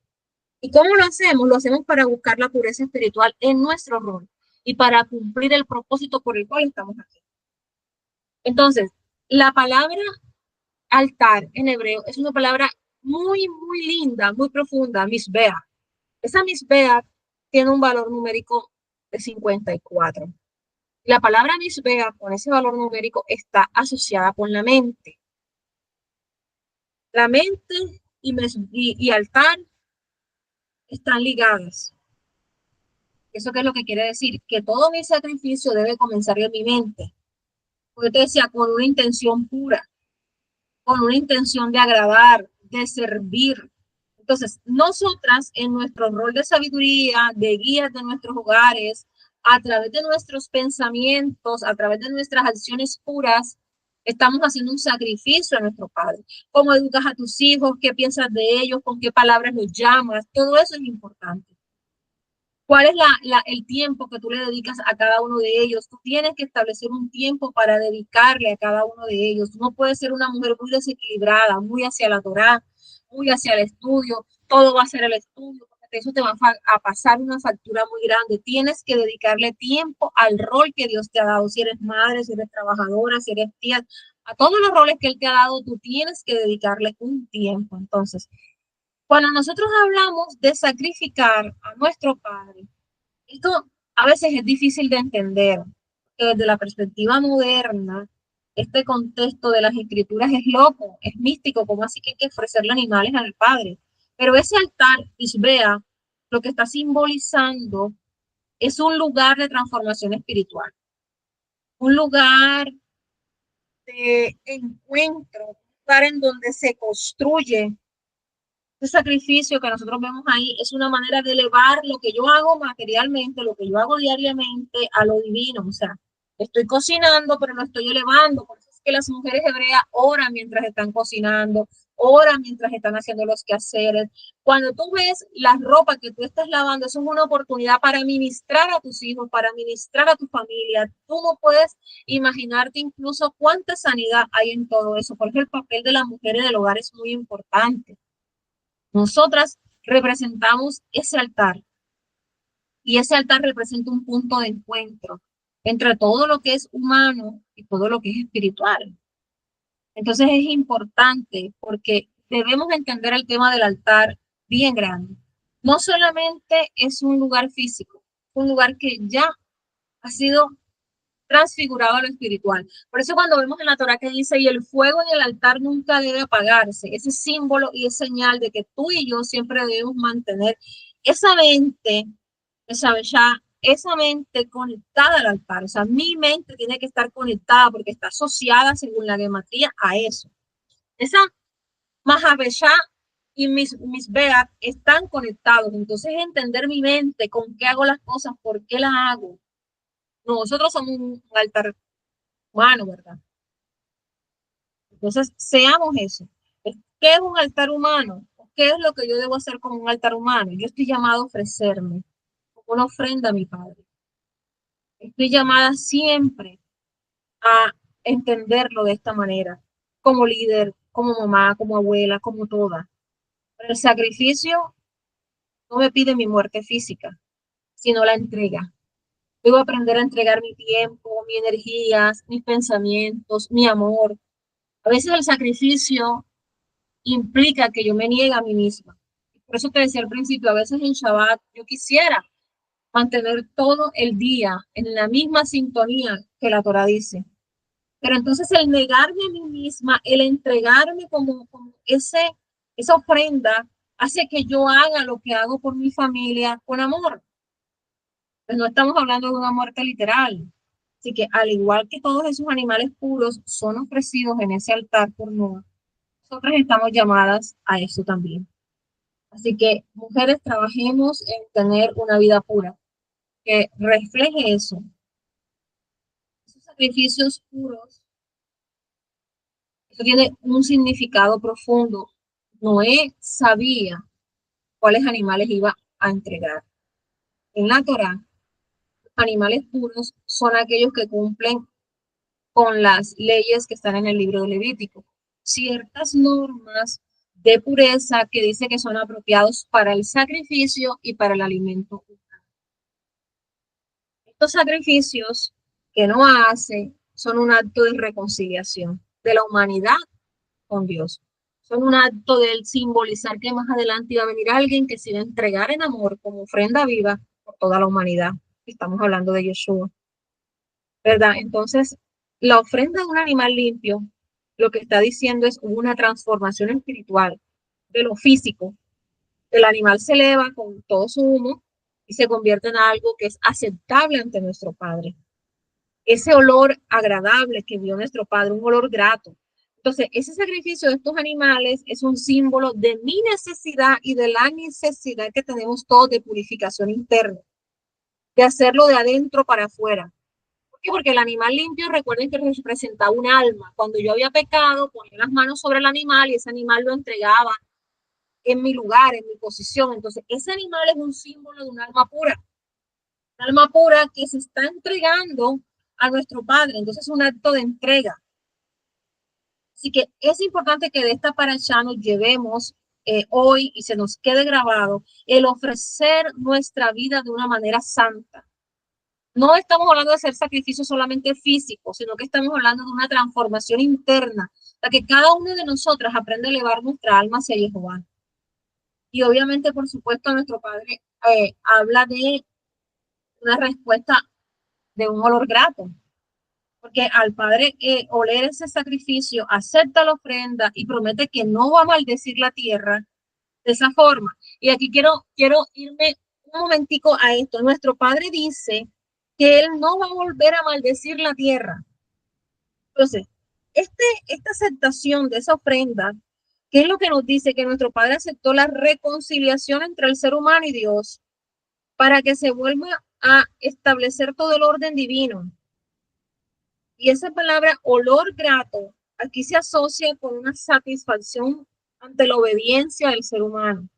¿Y cómo lo hacemos? Lo hacemos para buscar la pureza espiritual en nuestro rol y para cumplir el propósito por el cual estamos aquí. Entonces, la palabra altar en hebreo es una palabra muy, muy linda, muy profunda, misbea. Esa misbea tiene un valor numérico de 54. La palabra misbea con ese valor numérico está asociada con la mente. La mente y altar están ligadas. ¿Eso qué es lo que quiere decir? Que todo mi sacrificio debe comenzar en mi mente. Porque te decía, con una intención pura, con una intención de agradar, de servir. Entonces, nosotras en nuestro rol de sabiduría, de guías de nuestros hogares, a través de nuestros pensamientos, a través de nuestras acciones puras, estamos haciendo un sacrificio a nuestro Padre. ¿Cómo educas a tus hijos? ¿Qué piensas de ellos? ¿Con qué palabras los llamas? Todo eso es importante. ¿Cuál es el tiempo que tú le dedicas a cada uno de ellos? Tú tienes que establecer un tiempo para dedicarle a cada uno de ellos. Tú no puedes ser una mujer muy desequilibrada, muy hacia la Torá, muy hacia el estudio. Todo va a ser el estudio, porque eso te va a pasar una factura muy grande. Tienes que dedicarle tiempo al rol que Dios te ha dado. Si eres madre, si eres trabajadora, si eres tía, a todos los roles que Él te ha dado, tú tienes que dedicarle un tiempo. Entonces, cuando nosotros hablamos de sacrificar a nuestro Padre, esto a veces es difícil de entender, que desde la perspectiva moderna este contexto de las escrituras es loco, es místico, como así que hay que ofrecerle animales al Padre. Pero ese altar, Isbea, lo que está simbolizando es un lugar de transformación espiritual, un lugar de encuentro, un lugar en donde se construye. Ese sacrificio que nosotros vemos ahí es una manera de elevar lo que yo hago materialmente, lo que yo hago diariamente a lo divino. O sea, estoy cocinando, pero no estoy elevando. Por eso es que las mujeres hebreas oran mientras están cocinando, oran mientras están haciendo los quehaceres. Cuando tú ves la ropa que tú estás lavando, eso es una oportunidad para ministrar a tus hijos, para ministrar a tu familia. Tú no puedes imaginarte incluso cuánta sanidad hay en todo eso, porque el papel de las mujeres del hogar es muy importante. Nosotras representamos ese altar y ese altar representa un punto de encuentro entre todo lo que es humano y todo lo que es espiritual. Entonces es importante porque debemos entender el tema del altar bien grande. No solamente es un lugar físico, un lugar que ya ha sido transfigurado a lo espiritual. Por eso cuando vemos en la Torá que dice, y el fuego en el altar nunca debe apagarse, ese símbolo y es señal de que tú y yo siempre debemos mantener esa mente, esa mente conectada al altar. O sea, mi mente tiene que estar conectada porque está asociada según la gematría a eso. Esa Mahaveshá y mis Beat están conectados. Entonces entender mi mente, con qué hago las cosas, por qué las hago. Nosotros somos un altar humano, ¿verdad? Entonces, seamos eso. ¿Qué es un altar humano? ¿Qué es lo que yo debo hacer como un altar humano? Yo estoy llamado a ofrecerme como una ofrenda a mi Padre. Estoy llamada siempre a entenderlo de esta manera, como líder, como mamá, como abuela, como toda. Pero el sacrificio no me pide mi muerte física, sino la entrega. Debo aprender a entregar mi tiempo, mis energías, mis pensamientos, mi amor. A veces el sacrificio implica que yo me niegue a mí misma. Por eso te decía al principio, a veces en Shabbat yo quisiera mantener todo el día en la misma sintonía que la Torah dice. Pero entonces el negarme a mí misma, el entregarme como esa ofrenda, hace que yo haga lo que hago por mi familia con amor. Pues no estamos hablando de una muerte literal. Así que al igual que todos esos animales puros son ofrecidos en ese altar por Noah, nosotras estamos llamadas a eso también. Así que, mujeres, trabajemos en tener una vida pura, que refleje eso. Esos sacrificios puros, eso tiene un significado profundo. Noé sabía cuáles animales iba a entregar. En la Torá, animales puros son aquellos que cumplen con las leyes que están en el libro de Levítico. Ciertas normas de pureza que dice que son apropiados para el sacrificio y para el alimento. Estos sacrificios que no hace son un acto de reconciliación de la humanidad con Dios. Son un acto de simbolizar que más adelante iba a venir alguien que se iba a entregar en amor como ofrenda viva por toda la humanidad. Estamos hablando de Yeshua, ¿verdad? Entonces, la ofrenda de un animal limpio, lo que está diciendo es una transformación espiritual de lo físico. El animal se eleva con todo su humo y se convierte en algo que es aceptable ante nuestro Padre. Ese olor agradable que vio nuestro Padre, un olor grato. Entonces, ese sacrificio de estos animales es un símbolo de mi necesidad y de la necesidad que tenemos todos de purificación interna, de hacerlo de adentro para afuera. ¿Por qué? Porque el animal limpio, recuerden que representaba un alma. Cuando yo había pecado, ponía las manos sobre el animal y ese animal lo entregaba en mi lugar, en mi posición. Entonces, ese animal es un símbolo de un alma pura. Un alma pura que se está entregando a nuestro Padre. Entonces, es un acto de entrega. Así que es importante que de esta parashá nos llevemos hoy y se nos quede grabado el ofrecer nuestra vida de una manera santa. No estamos hablando de hacer sacrificios solamente físicos, sino que estamos hablando de una transformación interna, para que cada uno de nosotras aprenda a elevar nuestra alma hacia Jehová. Y obviamente, por supuesto, nuestro Padre habla de una respuesta de un olor grato. Porque al Padre oler ese sacrificio, acepta la ofrenda y promete que no va a maldecir la tierra de esa forma. Y aquí quiero irme un momentico a esto. Nuestro Padre dice que Él no va a volver a maldecir la tierra. Entonces, esta aceptación de esa ofrenda, ¿qué es lo que nos dice? Que nuestro Padre aceptó la reconciliación entre el ser humano y Dios para que se vuelva a establecer todo el orden divino. Y esa palabra olor grato aquí se asocia con una satisfacción ante la obediencia del ser humano.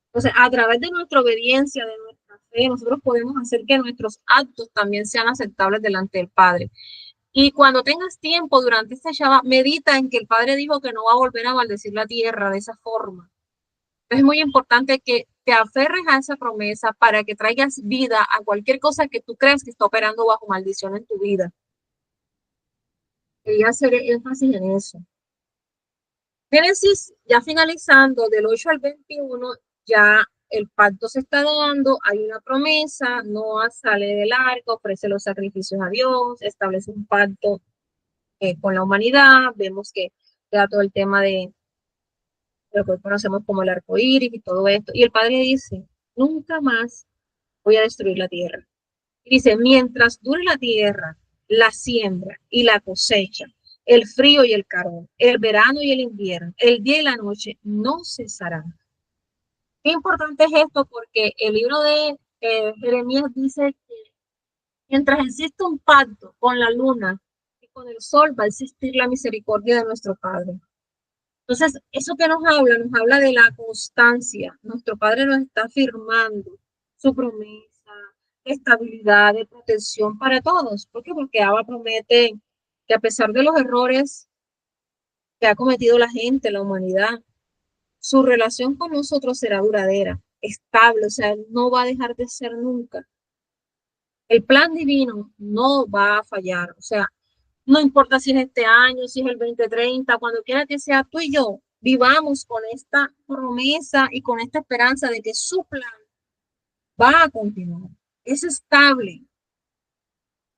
Entonces, a través de nuestra obediencia, de nuestra fe, nosotros podemos hacer que nuestros actos también sean aceptables delante del Padre. Y cuando tengas tiempo durante este Shabbat, medita en que el Padre dijo que no va a volver a maldecir la tierra de esa forma. Es muy importante que te aferres a esa promesa para que traigas vida a cualquier cosa que tú creas que está operando bajo maldición en tu vida. Quería hacer énfasis en eso. Génesis, ya finalizando, del 8 al 21, ya el pacto se está dando, hay una promesa, Noah sale del arca, ofrece los sacrificios a Dios, establece un pacto con la humanidad, vemos que da todo el tema de lo que conocemos como el arco iris y todo esto, y el Padre dice, nunca más voy a destruir la tierra. Y dice, mientras dure la tierra, la siembra y la cosecha, el frío y el calor, el verano y el invierno, el día y la noche no cesarán. Qué importante es esto porque el libro de Jeremías dice que mientras existe un pacto con la luna y con el sol, va a existir la misericordia de nuestro Padre. Entonces, eso que nos habla de la constancia. Nuestro Padre nos está afirmando su promesa de estabilidad, de protección para todos. ¿Por qué? Porque Abba promete que a pesar de los errores que ha cometido la gente, la humanidad, su relación con nosotros será duradera, estable, o sea, no va a dejar de ser nunca. El plan divino no va a fallar, o sea, no importa si es este año, si es el 2030, cuando quiera que sea tú y yo, vivamos con esta promesa y con esta esperanza de que su plan va a continuar. Es estable.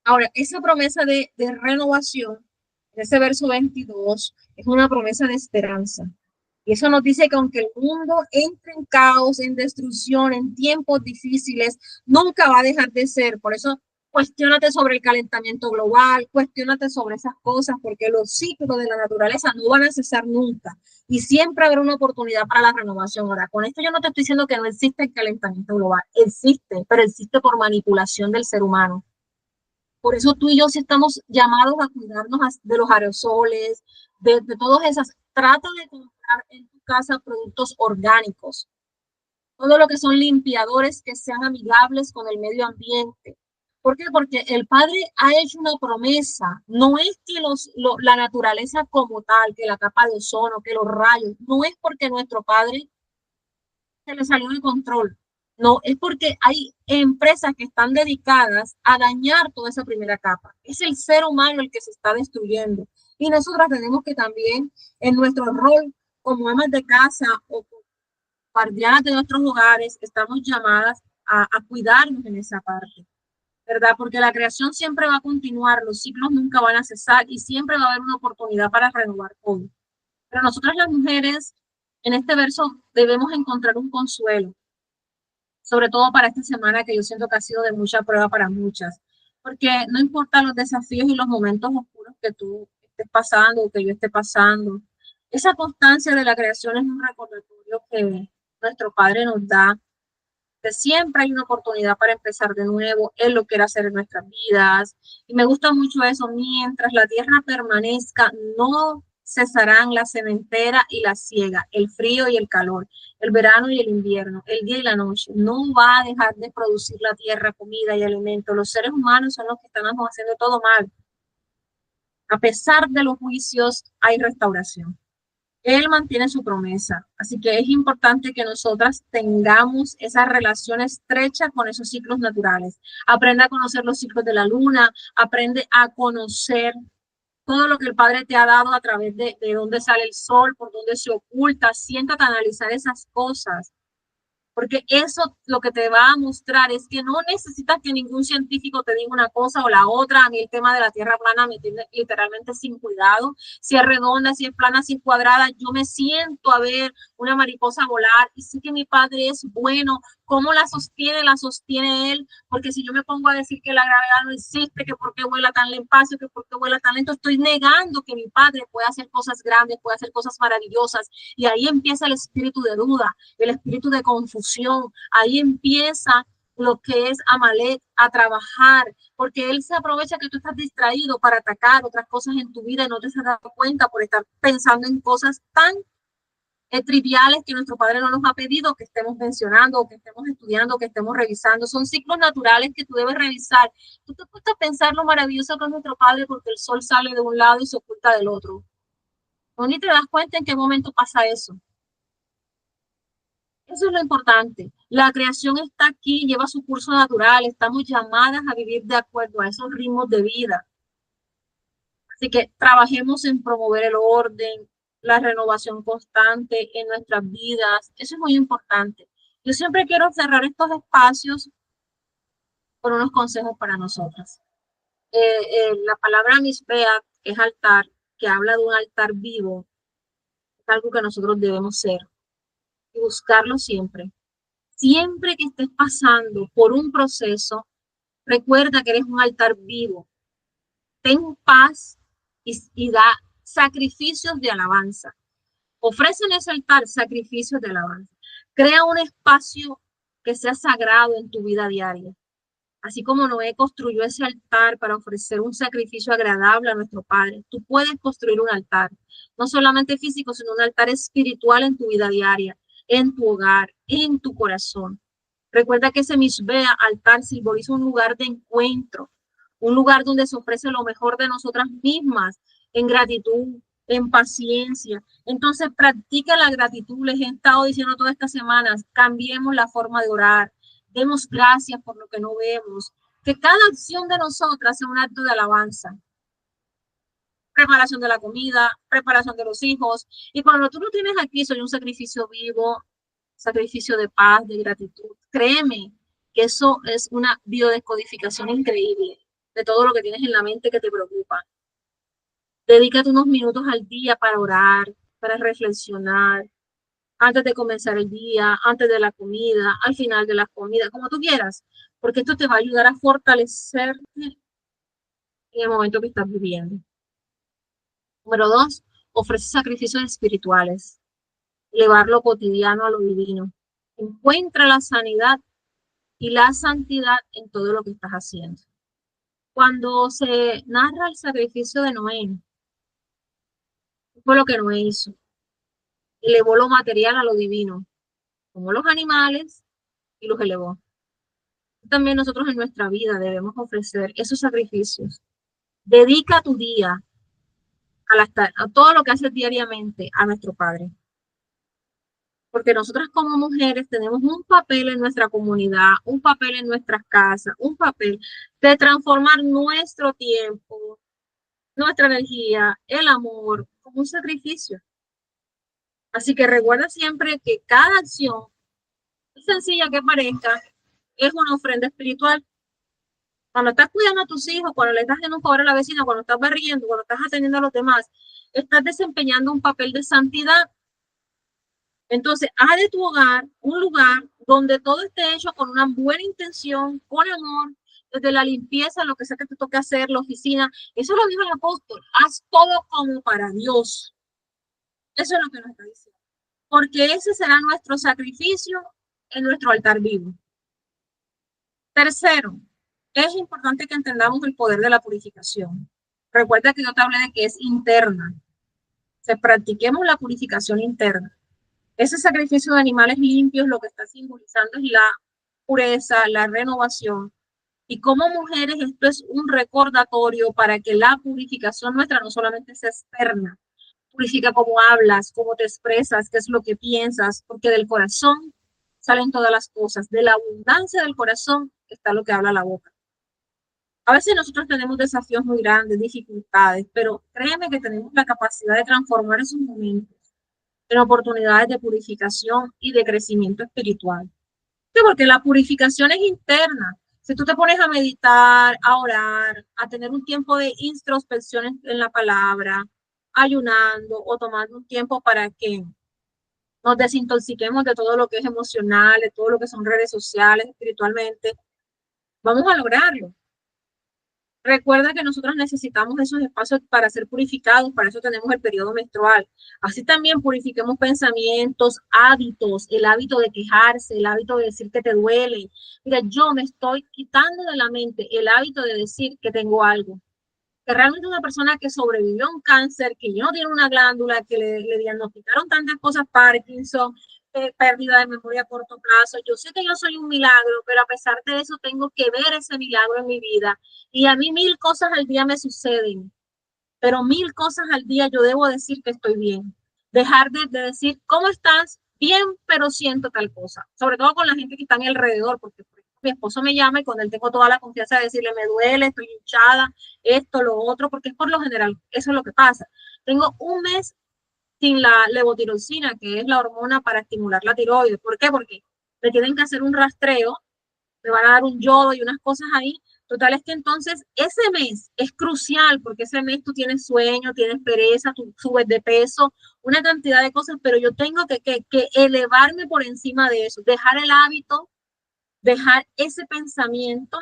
Ahora, esa promesa de renovación, ese verso 22, es una promesa de esperanza. Y eso nos dice que aunque el mundo entre en caos, en destrucción, en tiempos difíciles, nunca va a dejar de ser. Por eso, cuestiónate sobre el calentamiento global, cuestiónate sobre esas cosas, porque los ciclos de la naturaleza no van a cesar nunca. Y siempre habrá una oportunidad para la renovación. Ahora, con esto yo no te estoy diciendo que no existe el calentamiento global. Existe, pero existe por manipulación del ser humano. Por eso tú y yo sí estamos llamados a cuidarnos de los aerosoles, de todas esas. Trata de comprar en tu casa productos orgánicos. Todo lo que son limpiadores que sean amigables con el medio ambiente. ¿Por qué? Porque el Padre ha hecho una promesa. No es que la naturaleza como tal, que la capa de ozono, que los rayos, no es porque nuestro Padre se le salió de control. No, es porque hay empresas que están dedicadas a dañar toda esa primera capa. Es el ser humano el que se está destruyendo. Y nosotras tenemos que también, en nuestro rol como amas de casa o guardianas de nuestros hogares, estamos llamadas a cuidarnos en esa parte, ¿verdad? Porque la creación siempre va a continuar, los ciclos nunca van a cesar y siempre va a haber una oportunidad para renovar todo. Pero nosotras las mujeres, en este verso, debemos encontrar un consuelo, sobre todo para esta semana que yo siento que ha sido de mucha prueba para muchas, porque no importa los desafíos y los momentos oscuros que tú estés pasando o que yo esté pasando, esa constancia de la creación es un recordatorio que nuestro Padre nos da, que siempre hay una oportunidad para empezar de nuevo, Él lo quiere hacer en nuestras vidas, y me gusta mucho eso, mientras la tierra permanezca, no cesarán la sementera y la siega, el frío y el calor, el verano y el invierno, el día y la noche. No va a dejar de producir la tierra comida y alimento. Los seres humanos son los que estamos haciendo todo mal. A pesar de los juicios, hay restauración. Él mantiene su promesa. Así que es importante que nosotras tengamos esa relación estrecha con esos ciclos naturales. Aprende a conocer los ciclos de la luna, aprende a conocer todo lo que el Padre te ha dado a través de dónde sale el sol, por dónde se oculta. Siéntate a analizar esas cosas. porque eso lo que te va a mostrar es que no necesitas que ningún científico te diga una cosa o la otra. A mí el tema de la tierra plana me tiene literalmente sin cuidado. Si es redonda, si es plana, si es cuadrada, yo me siento a ver una mariposa volar y sé que mi padre es bueno. ¿Cómo la sostiene él, porque si yo me pongo a decir que la gravedad no existe, que por qué vuela tan despacio, que por qué vuela tan lento, estoy negando que mi padre puede hacer cosas grandes, puede hacer cosas maravillosas, y ahí empieza el espíritu de duda, el espíritu de confusión, ahí empieza lo que es Amalek a trabajar, porque él se aprovecha que tú estás distraído para atacar otras cosas en tu vida y no te has dado cuenta por estar pensando en cosas tan triviales que nuestro Padre no nos ha pedido que estemos mencionando, o que estemos estudiando, que estemos revisando. Son ciclos naturales que tú debes revisar. Tú te puedes pensar lo maravilloso que es nuestro Padre porque el sol sale de un lado y se oculta del otro. No ni te das cuenta en qué momento pasa eso. Eso es lo importante. La creación está aquí, lleva su curso natural. Estamos llamadas a vivir de acuerdo a esos ritmos de vida. Así que trabajemos en promover el orden, la renovación constante en nuestras vidas. Eso es muy importante. Yo siempre quiero cerrar estos espacios con unos consejos para nosotras. La palabra misbea, que es altar, que habla de un altar vivo, es algo que nosotros debemos ser y buscarlo siempre. Siempre que estés pasando por un proceso, recuerda que eres un altar vivo. Ten paz y da sacrificios de alabanza. Ofrece en ese altar sacrificios de alabanza. Crea un espacio que sea sagrado en tu vida diaria. Así como Noé construyó ese altar para ofrecer un sacrificio agradable a nuestro Padre, tú puedes construir un altar, no solamente físico, sino un altar espiritual en tu vida diaria, en tu hogar, en tu corazón. Recuerda que ese misbea, altar, simboliza un lugar de encuentro, un lugar donde se ofrece lo mejor de nosotras mismas, en gratitud, en paciencia. Entonces, practica la gratitud. Les he estado diciendo todas estas semanas, cambiemos la forma de orar, demos gracias por lo que no vemos, que cada acción de nosotras sea un acto de alabanza. Preparación de la comida, preparación de los hijos. Y cuando tú lo tienes aquí, soy un sacrificio vivo, sacrificio de paz, de gratitud. Créeme que eso es una biodescodificación increíble de todo lo que tienes en la mente que te preocupa. Dedícate unos minutos al día para orar, para reflexionar, antes de comenzar el día, antes de la comida, al final de la comida, como tú quieras, porque esto te va a ayudar a fortalecerte en el momento que estás viviendo. Número 2, ofrece sacrificios espirituales, elevar lo cotidiano a lo divino. Encuentra la sanidad y la santidad en todo lo que estás haciendo. Cuando se narra el sacrificio de Noé, fue lo que Noé hizo. Elevó lo material a lo divino, como los animales, y los elevó. También nosotros en nuestra vida debemos ofrecer esos sacrificios. Dedica tu día a todo lo que haces diariamente a nuestro Padre. Porque nosotras como mujeres tenemos un papel en nuestra comunidad, un papel en nuestras casas, un papel de transformar nuestro tiempo, nuestra energía, el amor, como un sacrificio. Así que recuerda siempre que cada acción, sencilla que parezca, es una ofrenda espiritual. Cuando estás cuidando a tus hijos, cuando le estás haciendo un favor a la vecina, cuando estás barriendo, cuando estás atendiendo a los demás, estás desempeñando un papel de santidad. Entonces, haz de tu hogar un lugar donde todo esté hecho con una buena intención, con amor, desde la limpieza, lo que sea que te toque hacer, la oficina. Eso lo dijo el apóstol. Haz todo como para Dios. Eso es lo que nos está diciendo. Porque ese será nuestro sacrificio en nuestro altar vivo. Tercero, es importante que entendamos el poder de la purificación. Recuerda que yo te hablé de que es interna. Practiquemos la purificación interna. Ese sacrificio de animales limpios lo que está simbolizando es la pureza, la renovación. Y como mujeres esto es un recordatorio para que la purificación nuestra no solamente sea externa, purifica cómo hablas, cómo te expresas, qué es lo que piensas, porque del corazón salen todas las cosas. De la abundancia del corazón está lo que habla la boca. A veces nosotros tenemos desafíos muy grandes, dificultades, pero créeme que tenemos la capacidad de transformar esos momentos en oportunidades de purificación y de crecimiento espiritual. Sí, porque la purificación es interna. Si tú te pones a meditar, a orar, a tener un tiempo de introspección en la palabra, ayunando o tomando un tiempo para que nos desintoxiquemos de todo lo que es emocional, de todo lo que son redes sociales, espiritualmente, vamos a lograrlo. Recuerda que nosotros necesitamos esos espacios para ser purificados, para eso tenemos el periodo menstrual. Así también purifiquemos pensamientos, hábitos, el hábito de quejarse, el hábito de decir que te duele. Mira, yo me estoy quitando de la mente el hábito de decir que tengo algo. Que realmente una persona que sobrevivió a un cáncer, que no tiene una glándula, que le diagnosticaron tantas cosas, Parkinson, pérdida de memoria a corto plazo. Yo sé que yo soy un milagro, pero a pesar de eso tengo que ver ese milagro en mi vida. Y a mí 1000 cosas al día me suceden, pero 1000 cosas al día yo debo decir que estoy bien. Dejar de decir, ¿cómo estás? Bien, pero siento tal cosa. Sobre todo con la gente que está en el alrededor, porque mi esposo me llama y con él tengo toda la confianza de decirle, me duele, estoy hinchada, esto, lo otro, porque es por lo general, eso es lo que pasa. Tengo un mes sin la levotiroxina, que es la hormona para estimular la tiroides. ¿Por qué? Porque me tienen que hacer un rastreo, me van a dar un yodo y unas cosas ahí. Total es que entonces ese mes es crucial porque ese mes tú tienes sueño, tienes pereza, tú subes de peso, una cantidad de cosas, pero yo tengo que elevarme por encima de eso, dejar el hábito, dejar ese pensamiento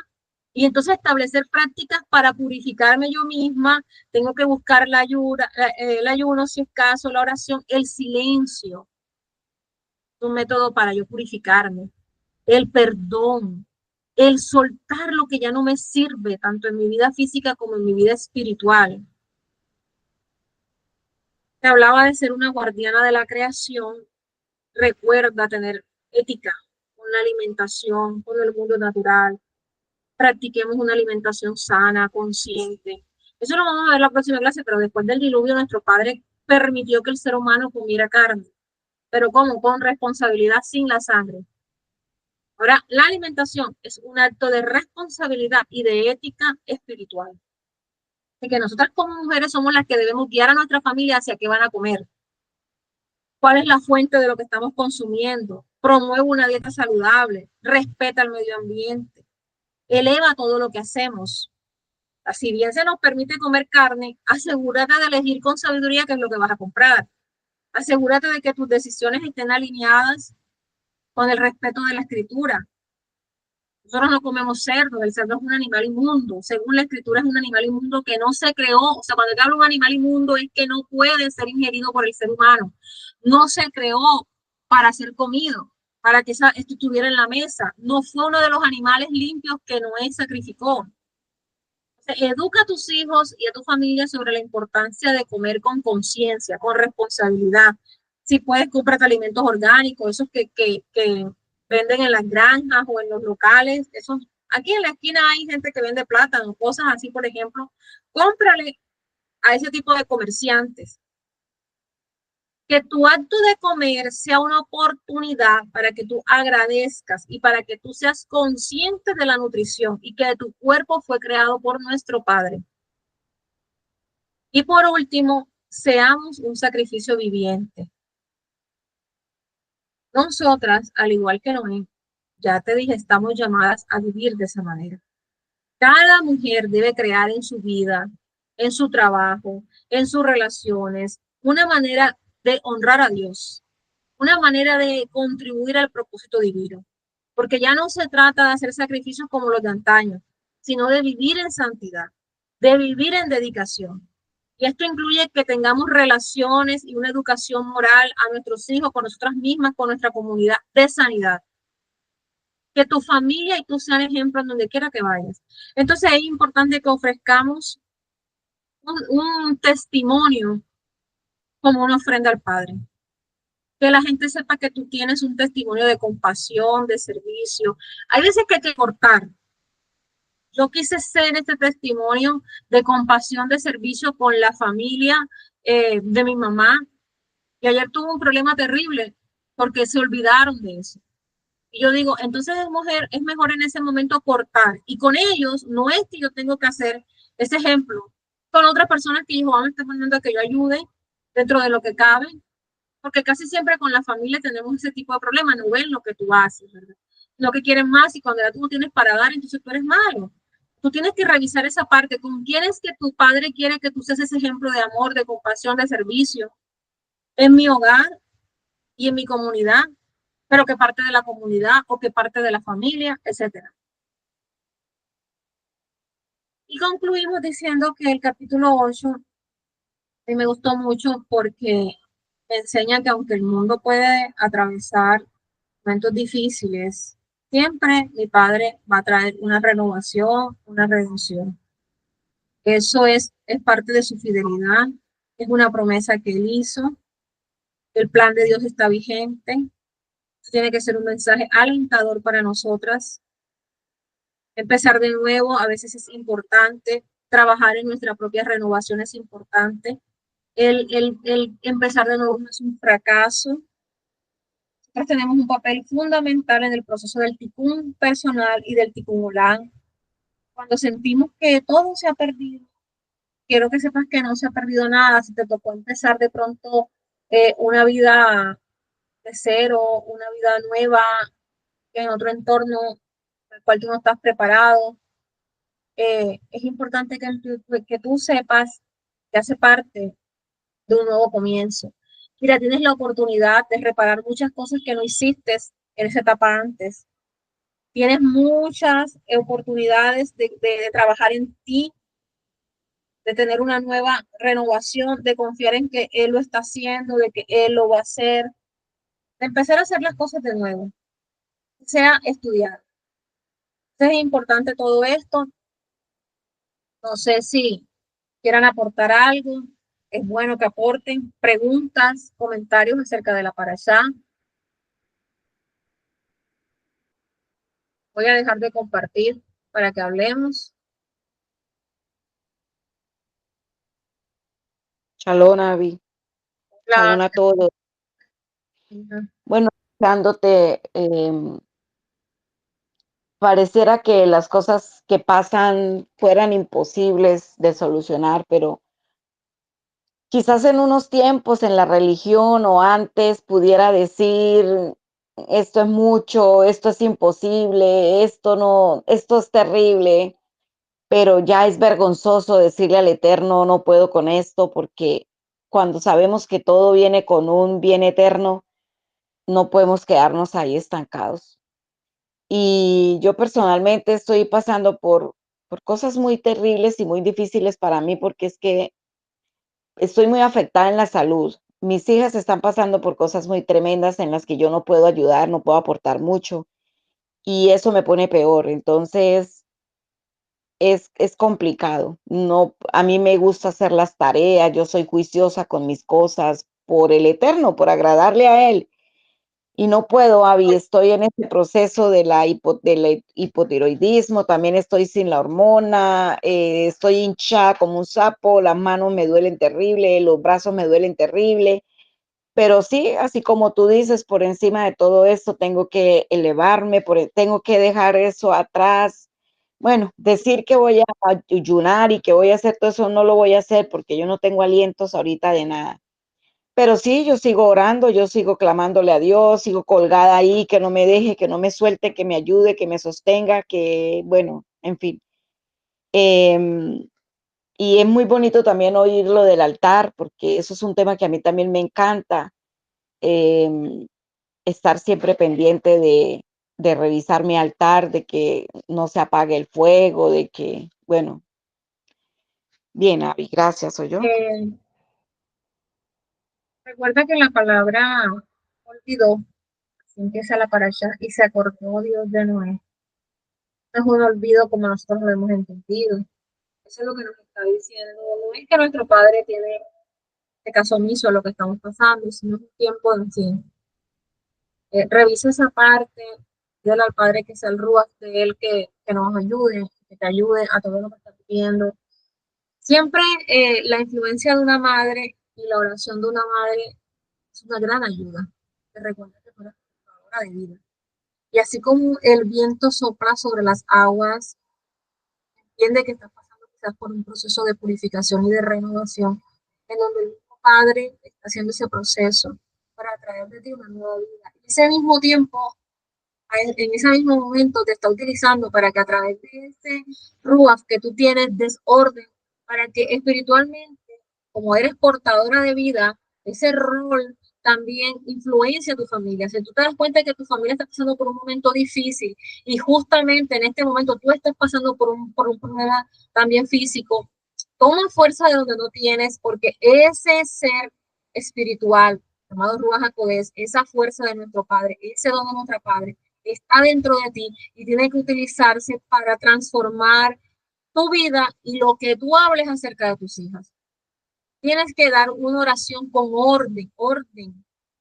y entonces establecer prácticas para purificarme yo misma. Tengo que buscar el ayuno, si es caso, la oración, el silencio, un método para yo purificarme, el perdón, el soltar lo que ya no me sirve, tanto en mi vida física como en mi vida espiritual. Te hablaba de ser una guardiana de la creación. Recuerda tener ética con la alimentación, con el mundo natural. Practiquemos una alimentación sana, consciente. Eso lo vamos a ver en la próxima clase, pero después del diluvio nuestro Padre permitió que el ser humano comiera carne. ¿Pero cómo? Con responsabilidad, sin la sangre. Ahora, la alimentación es un acto de responsabilidad y de ética espiritual. De que nosotras como mujeres somos las que debemos guiar a nuestra familia hacia qué van a comer. ¿Cuál es la fuente de lo que estamos consumiendo? Promueve una dieta saludable, respeta el medio ambiente, eleva todo lo que hacemos. Si bien se nos permite comer carne, asegúrate de elegir con sabiduría qué es lo que vas a comprar. Asegúrate de que tus decisiones estén alineadas con el respeto de la escritura. Nosotros no comemos cerdo, el cerdo es un animal inmundo. Según la escritura es un animal inmundo que no se creó. O sea, cuando te hablo de un animal inmundo es que no puede ser ingerido por el ser humano. No se creó para ser comido, para que esto estuviera en la mesa. No fue uno de los animales limpios que Noé sacrificó. Educa a tus hijos y a tu familia sobre la importancia de comer con conciencia, con responsabilidad. Si puedes, cómprate alimentos orgánicos, esos que venden en las granjas o en los locales. Esos, aquí en la esquina hay gente que vende plátano, cosas así, por ejemplo. Cómprale a ese tipo de comerciantes. Que tu acto de comer sea una oportunidad para que tú agradezcas y para que tú seas consciente de la nutrición y que tu cuerpo fue creado por nuestro Padre. Y por último, seamos un sacrificio viviente. Nosotras, al igual que Noé, ya te dije, estamos llamadas a vivir de esa manera. Cada mujer debe crear en su vida, en su trabajo, en sus relaciones, una manera de honrar a Dios, una manera de contribuir al propósito divino. Porque ya no se trata de hacer sacrificios como los de antaño, sino de vivir en santidad, de vivir en dedicación. Y esto incluye que tengamos relaciones y una educación moral a nuestros hijos, con nosotras mismas, con nuestra comunidad, de sanidad. Que tu familia y tú sean ejemplos en donde quiera que vayas. Entonces es importante que ofrezcamos un testimonio como una ofrenda al Padre. Que la gente sepa que tú tienes un testimonio de compasión, de servicio. Hay veces que hay que cortar. Yo quise ser este testimonio de compasión, de servicio con la familia de mi mamá. Y ayer tuvo un problema terrible porque se olvidaron de eso. Y yo digo, entonces es mejor en ese momento cortar. Y con ellos no es que yo tengo que hacer ese ejemplo. Con otras personas que dijo, me está poniendo que yo ayude dentro de lo que cabe. Porque casi siempre con la familia tenemos ese tipo de problemas, no ven lo que tú haces, ¿verdad? no que quieren más, y cuando ya tú no tienes para dar, entonces tú eres malo. Tú tienes que revisar esa parte. ¿Con quién es que tu padre quiere que tú seas ese ejemplo de amor, de compasión, de servicio? En mi hogar y en mi comunidad, pero que parte de la comunidad o que parte de la familia, etcétera. Y concluimos diciendo que el capítulo 8 me gustó mucho porque me enseña que aunque el mundo puede atravesar momentos difíciles, siempre mi padre va a traer una renovación, una redención. Eso es parte de su fidelidad, es una promesa que él hizo, el plan de Dios está vigente, eso tiene que ser un mensaje alentador para nosotras. Empezar de nuevo a veces es importante, trabajar en nuestra propia renovación es importante. El empezar de nuevo no es un fracaso. Nosotros tenemos un papel fundamental en el proceso del ticún personal y del ticún olam. Cuando sentimos que todo se ha perdido, quiero que sepas que no se ha perdido nada. Si te tocó empezar de pronto una vida de cero, una vida nueva, en otro entorno al cual tú no estás preparado, es importante que tú sepas que hace parte de un nuevo comienzo. Mira, tienes la oportunidad de reparar muchas cosas que no hiciste en esa etapa antes. Tienes muchas oportunidades de trabajar en ti, de tener una nueva renovación, de confiar en que Él lo está haciendo, de que Él lo va a hacer, de empezar a hacer las cosas de nuevo, sea estudiar. Entonces es importante todo esto. No sé si quieran aportar algo. Es bueno que aporten preguntas, comentarios acerca de la parashá. Voy a dejar de compartir para que hablemos. Shalom, Avi. Shalom a todos. Bueno, escuchándote, pareciera que las cosas que pasan fueran imposibles de solucionar, pero quizás en unos tiempos en la religión o antes pudiera decir, esto es mucho, esto es imposible, esto no, esto es terrible, pero ya es vergonzoso decirle al Eterno, no puedo con esto, porque cuando sabemos que todo viene con un bien eterno, no podemos quedarnos ahí estancados. Y yo personalmente estoy pasando por cosas muy terribles y muy difíciles para mí, porque es que estoy muy afectada en la salud. Mis hijas están pasando por cosas muy tremendas en las que yo no puedo ayudar, no puedo aportar mucho, y eso me pone peor. Entonces, es complicado. No, a mí me gusta hacer las tareas, yo soy juiciosa con mis cosas por el Eterno, por agradarle a Él. Y no puedo, Avi, estoy en este proceso de del hipotiroidismo, también estoy sin la hormona, estoy hinchada como un sapo, las manos me duelen terrible, los brazos me duelen terrible, pero sí, así como tú dices, por encima de todo esto tengo que elevarme, tengo que dejar eso atrás. Bueno, decir que voy a ayunar y que voy a hacer todo eso, no lo voy a hacer porque yo no tengo alientos ahorita de nada. Pero sí, yo sigo orando, yo sigo clamándole a Dios, sigo colgada ahí, que no me deje, que no me suelte, que me ayude, que me sostenga, que, bueno, en fin. Em, y es muy bonito también oír lo del altar, porque eso es un tema que a mí también me encanta, em, estar siempre pendiente de revisar mi altar, de que no se apague el fuego, de que, bueno, bien, Abby, gracias, soy yo. Recuerda que la palabra olvidó, así empieza la parasha, y se acordó Dios de Noé. No es un olvido como nosotros lo hemos entendido. Eso es lo que nos está diciendo. No es que nuestro Padre tiene este caso omiso a lo que estamos pasando, sino es un tiempo en fin. Revisa esa parte, dile al Padre que sea el ruach de Él que nos ayude, que te ayude a todo lo que estás pidiendo. Siempre la influencia de una madre y la oración de una madre es una gran ayuda. Te recuerda que tú eres portadora de vida. Y así como el viento sopla sobre las aguas, entiende que estás pasando quizás por un proceso de purificación y de renovación, en donde el mismo Padre está haciendo ese proceso para traer de ti una nueva vida. Y ese mismo tiempo en ese mismo momento te está utilizando para que a través de ese ruaf que tú tienes desorden, para que espiritualmente, como eres portadora de vida, ese rol también influencia a tu familia. Si tú te das cuenta que tu familia está pasando por un momento difícil y justamente en este momento tú estás pasando por un problema también físico, toma fuerza de donde no tienes, porque ese ser espiritual, llamado Ruach HaKodesh, esa fuerza de nuestro Padre, ese don de nuestro Padre, está dentro de ti y tiene que utilizarse para transformar tu vida y lo que tú hables acerca de tus hijas. Tienes que dar una oración con orden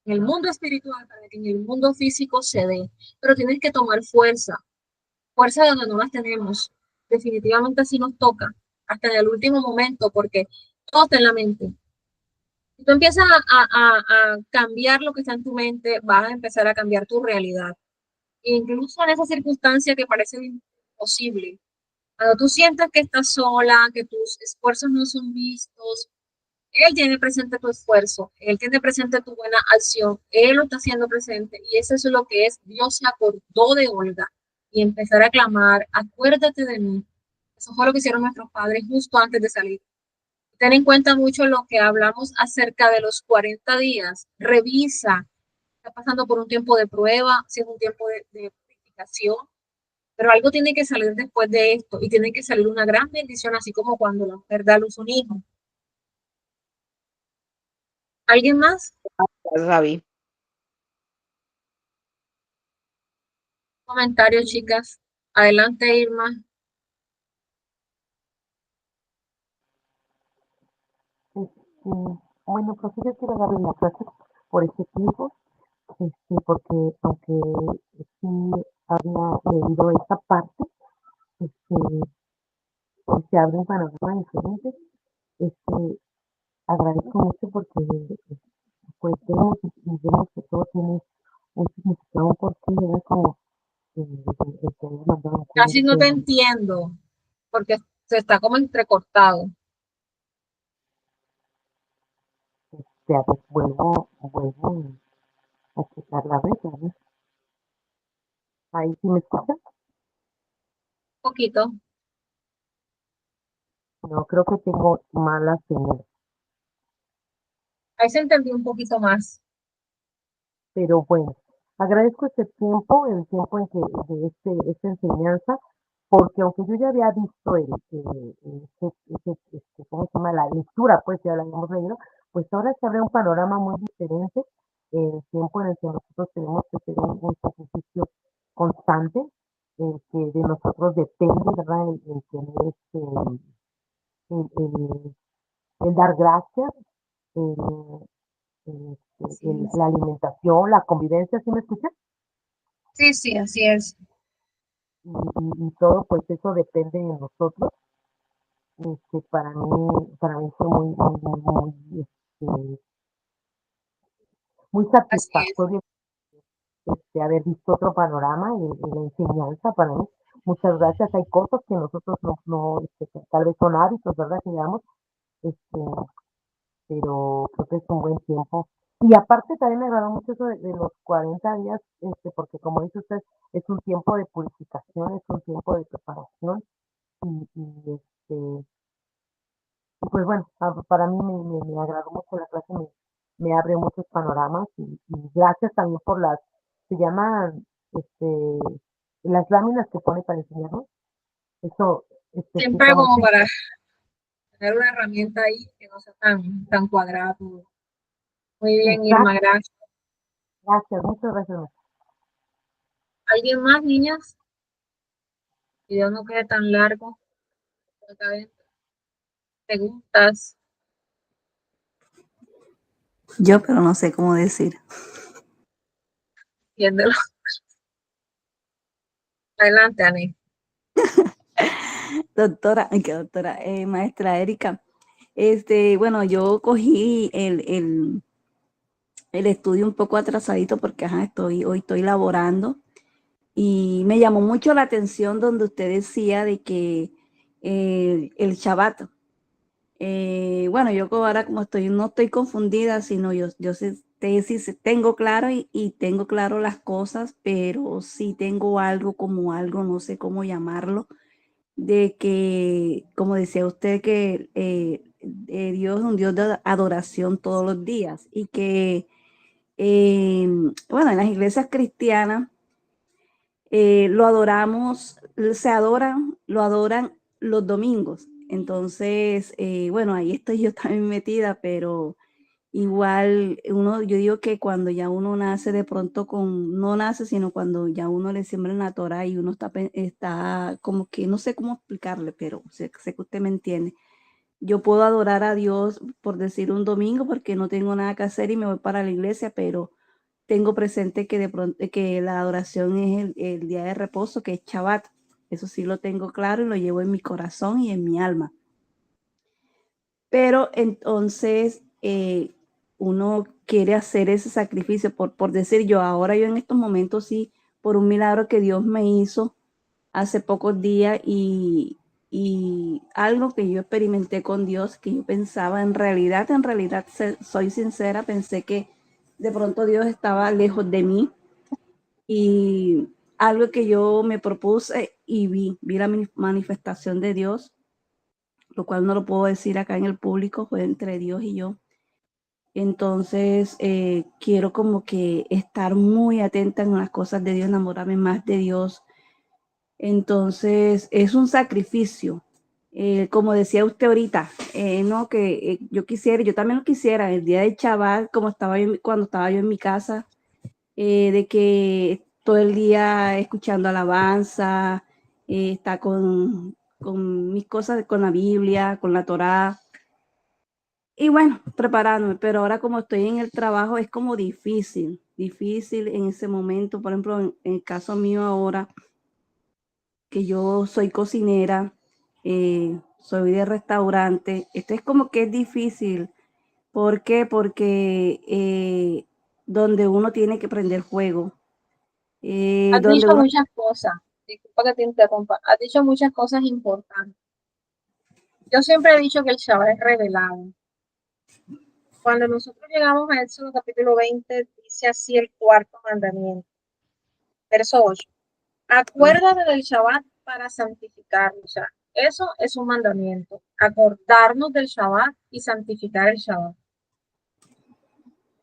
en el mundo espiritual para que en el mundo físico se dé, pero tienes que tomar fuerza de donde no las tenemos. Definitivamente así nos toca, hasta en el último momento, porque todo está en la mente. Si tú empiezas a cambiar lo que está en tu mente, vas a empezar a cambiar tu realidad. E incluso en esa circunstancia que parece imposible, cuando tú sientas que estás sola, que tus esfuerzos no son vistos, Él tiene presente tu esfuerzo, Él tiene presente tu buena acción, Él lo está haciendo presente y eso es lo que es, Dios se acordó de Olga y empezar a clamar, acuérdate de mí. Eso fue lo que hicieron nuestros padres justo antes de salir. Ten en cuenta mucho lo que hablamos acerca de los 40 días. Revisa, está pasando por un tiempo de prueba, si es un tiempo de purificación, pero algo tiene que salir después de esto y tiene que salir una gran bendición, así como cuando la mujer da a luz un hijo. ¿Alguien más? Ravi. Comentarios, chicas. Adelante, Irma. Bueno, pues yo quiero darle las gracias por este tiempo, porque aunque sí había leído esta parte, pues se abre un panorama diferente. Agradezco mucho porque pues vemos que todo tiene un significado, un porqué, ¿verdad? Como el que haya mandado a Casi no te entiendo, porque se está como entrecortado. a ver, vuelvo a checar la red, ¿verdad? Ahí sí me escuchan. Un poquito. No, creo que tengo mala señal. Ahí se entendió un poquito más. Pero bueno, agradezco este tiempo, el tiempo en que de esta enseñanza, porque aunque yo ya había visto ¿cómo se llama? La lectura, pues ya la habíamos leído, pues ahora se abre un panorama muy diferente, el tiempo en el que nosotros tenemos que hacer un sacrificio constante, que de nosotros depende, ¿verdad? El tener el, el- el dar gracias, el, Sí, la alimentación, la convivencia, ¿sí me escuchas? sí, así es. Y todo, pues eso depende de nosotros. Para mí fue muy Así es. satisfactorio haber visto otro panorama y la enseñanza para mí. Muchas gracias. Hay cosas que nosotros que tal vez son hábitos, ¿verdad? Que llevamos, este, pero creo que es un buen tiempo. Y aparte también me agradó mucho eso de los 40 días, porque como dice usted, es un tiempo de purificación, es un tiempo de preparación y pues bueno, para mí me agradó mucho la clase, me abre muchos panoramas y gracias también por se llaman, las láminas que pone para enseñarnos. Eso, Siempre explica como mucho. para tener una herramienta ahí que no sea tan cuadrada. Muy bien, Irma, Exacto, gracias. gracias, muchas gracias. ¿Alguien más, niñas? Que el video no quede tan largo. Preguntas. Yo, pero no sé cómo decir. Entiéndelo. Adelante, Ani. Doctora, ¿qué doctora? Maestra Erika. Bueno, yo cogí el estudio un poco atrasadito porque hoy estoy laborando y me llamó mucho la atención donde usted decía de que el Shabbat. Bueno, yo ahora como no estoy confundida, sino yo sé tengo claro y tengo claro las cosas, pero sí tengo algo como algo, no sé cómo llamarlo, de que, como decía usted, que Dios es un Dios de adoración todos los días y que, bueno, en las iglesias cristianas lo adoramos, lo adoran los domingos. Entonces, bueno, ahí estoy yo también metida, pero igual yo digo que cuando ya uno nace de pronto no nace, sino cuando ya uno le siembra la Torah y uno está como que, no sé cómo explicarle, pero sé que usted me entiende. Yo puedo adorar a Dios, por decir un domingo, porque no tengo nada que hacer y me voy para la iglesia, pero tengo presente que de pronto que la adoración es el día de reposo, que es Shabbat. Eso sí lo tengo claro y lo llevo en mi corazón y en mi alma. Pero entonces uno quiere hacer ese sacrificio por decir yo en estos momentos sí, por un milagro que Dios me hizo hace pocos días y algo que yo experimenté con Dios, que yo pensaba en realidad, soy sincera, pensé que de pronto Dios estaba lejos de mí y algo que yo me propuse y vi la manifestación de Dios, lo cual no lo puedo decir acá en el público, fue entre Dios y yo. Entonces, quiero como que estar muy atenta en las cosas de Dios, enamorarme más de Dios. Entonces, es un sacrificio. Como decía usted ahorita, no, que yo también lo quisiera, el día de Shabbat, como cuando estaba yo en mi casa, de que todo el día escuchando alabanza, está con mis cosas, con la Biblia, con la Torá. Y bueno, preparándome, pero ahora como estoy en el trabajo es como difícil en ese momento. Por ejemplo, en el caso mío ahora, que yo soy cocinera, soy de restaurante, esto es como que es difícil. ¿Por qué? Porque donde uno tiene que prender fuego, Has donde dicho uno... muchas cosas, disculpa que te interrumpa, has dicho muchas cosas importantes. Yo siempre he dicho que el Shabbat es revelado. Cuando nosotros llegamos a Éxodo capítulo 20, dice así el cuarto mandamiento, verso 8. Acuérdate del Shabbat para santificarlo. O sea, eso es un mandamiento. Acordarnos del Shabbat y santificar el Shabbat.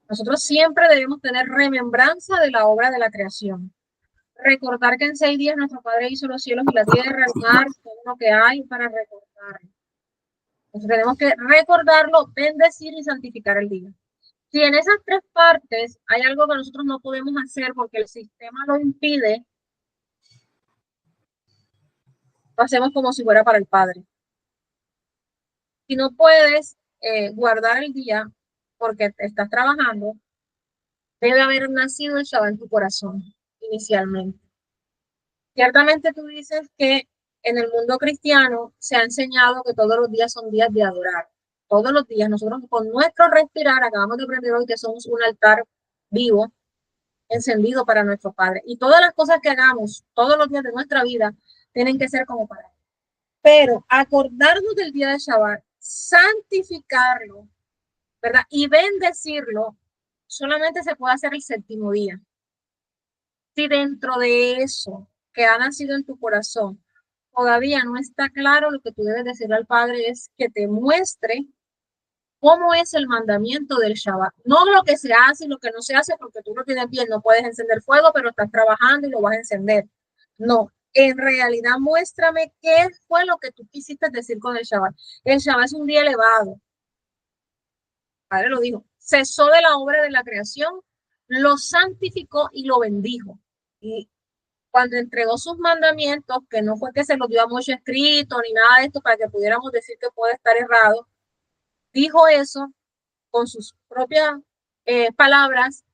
Nosotros siempre debemos tener remembranza de la obra de la creación. Recordar que en 6 días nuestro Padre hizo los cielos y la tierra, el mar, todo lo que hay para recordarlo. Entonces tenemos que recordarlo, bendecir y santificar el día. Si en esas 3 partes hay algo que nosotros no podemos hacer porque el sistema lo impide, lo hacemos como si fuera para el Padre. Si no puedes guardar el día porque estás trabajando, debe haber nacido el Shabbat en tu corazón inicialmente. Ciertamente tú dices que en el mundo cristiano se ha enseñado que todos los días son días de adorar. Todos los días nosotros con nuestro respirar acabamos de aprender hoy que somos un altar vivo, encendido para nuestro Padre. Y todas las cosas que hagamos todos los días de nuestra vida tienen que ser como para Él. Pero acordarnos del día de Shabbat, santificarlo, ¿verdad? Y bendecirlo, solamente se puede hacer el 7º día. Si dentro de eso que ha nacido en tu corazón todavía no está claro, lo que tú debes decirle al Padre es que te muestre cómo es el mandamiento del Shabbat. No lo que se hace y lo que no se hace, porque tú no tienes bien, no puedes encender fuego, pero estás trabajando y lo vas a encender. No, en realidad muéstrame qué fue lo que tú quisiste decir con el Shabbat. El Shabbat es un día elevado. El Padre lo dijo, cesó de la obra de la creación, lo santificó y lo bendijo. Y cuando entregó sus mandamientos, que no fue que se los dio a Moshe escrito ni nada de esto para que pudiéramos decir que puede estar errado, dijo eso con sus propias palabras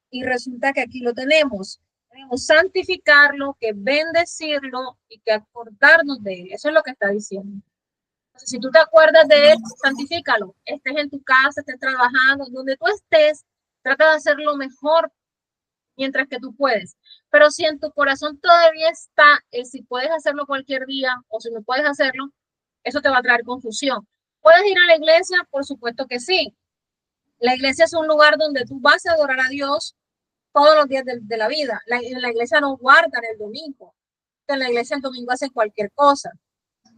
y resulta que aquí lo tenemos. Debemos santificarlo, que bendecirlo y que acordarnos de él. Eso es lo que está diciendo. Entonces, si tú te acuerdas de él, santifícalo. Estés en tu casa, estés trabajando, donde tú estés, trata de hacer lo mejor mientras que tú puedes. Pero si en tu corazón todavía está si puedes hacerlo cualquier día o si no puedes hacerlo, eso te va a traer confusión. ¿Puedes ir a la iglesia? Por supuesto que sí. La iglesia es un lugar donde tú vas a adorar a Dios todos los días de la vida. En la iglesia no guardan el domingo. En la iglesia el domingo hacen cualquier cosa.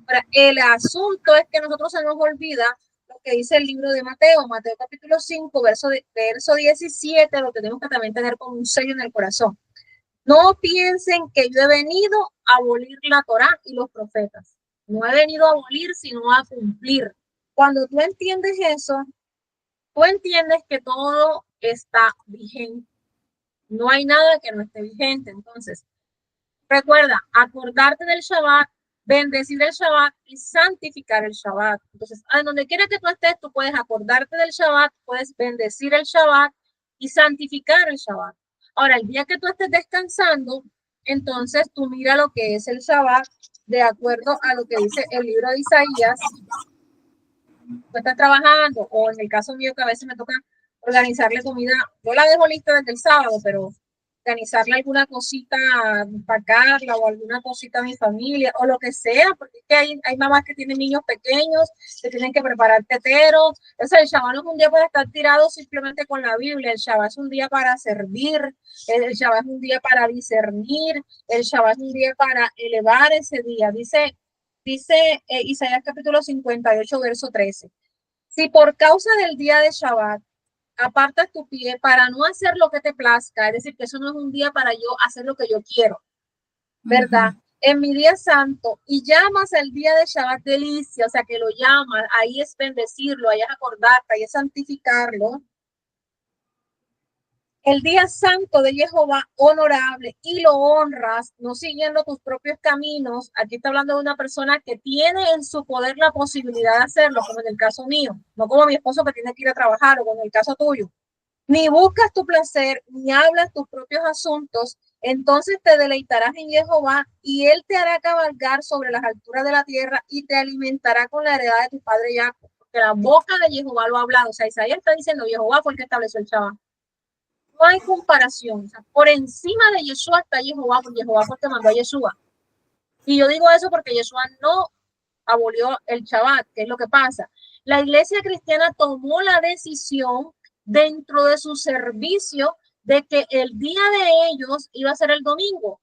Ahora, el asunto es que nosotros se nos olvida lo que dice el libro de Mateo, Mateo capítulo 5, verso 17, lo tenemos que también tener como un sello en el corazón. No piensen que yo he venido a abolir la Torá y los profetas. No he venido a abolir, sino a cumplir. Cuando tú entiendes eso, tú entiendes que todo está vigente. No hay nada que no esté vigente. Entonces, recuerda, acordarte del Shabbat, bendecir el Shabbat y santificar el Shabbat. Entonces, en donde quiera que tú estés, tú puedes acordarte del Shabbat, puedes bendecir el Shabbat y santificar el Shabbat. Ahora, el día que tú estés descansando, entonces tú mira lo que es el Shabbat de acuerdo a lo que dice el libro de Isaías. Tú estás trabajando, o en el caso mío que a veces me toca organizarle comida, yo la dejo lista desde el sábado, pero organizarle alguna cosita, empacarla o alguna cosita a mi familia o lo que sea, porque es que hay mamás que tienen niños pequeños, que tienen que preparar teteros. Entonces el Shabbat no es un día para estar tirado simplemente con la Biblia, el Shabbat es un día para servir, el Shabbat es un día para discernir, el Shabbat es un día para elevar ese día. Dice Isaías capítulo 58, verso 13. Si por causa del día de Shabbat apartas tu pie para no hacer lo que te plazca, es decir, que eso no es un día para yo hacer lo que yo quiero, ¿verdad? En mi día santo, y llamas el día de Shabbat delicia, o sea, que lo llamas, ahí es bendecirlo, ahí es acordarte, ahí es santificarlo. El día santo de Jehová honorable y lo honras, no siguiendo tus propios caminos. Aquí está hablando de una persona que tiene en su poder la posibilidad de hacerlo, como en el caso mío, no como mi esposo que tiene que ir a trabajar o como en el caso tuyo. Ni buscas tu placer, ni hablas tus propios asuntos, entonces te deleitarás en Jehová y él te hará cabalgar sobre las alturas de la tierra y te alimentará con la heredad de tu padre Jacob. Porque la boca de Jehová lo ha hablado. O sea, Isaías está diciendo, Jehová fue el que estableció el Shabbat. No hay comparación. O sea, por encima de Yeshua está Jehová, porque Jehová fue el que mandó a Yeshua. Y yo digo eso porque Yeshua no abolió el Shabbat, que es lo que pasa. La iglesia cristiana tomó la decisión dentro de su servicio de que el día de ellos iba a ser el domingo.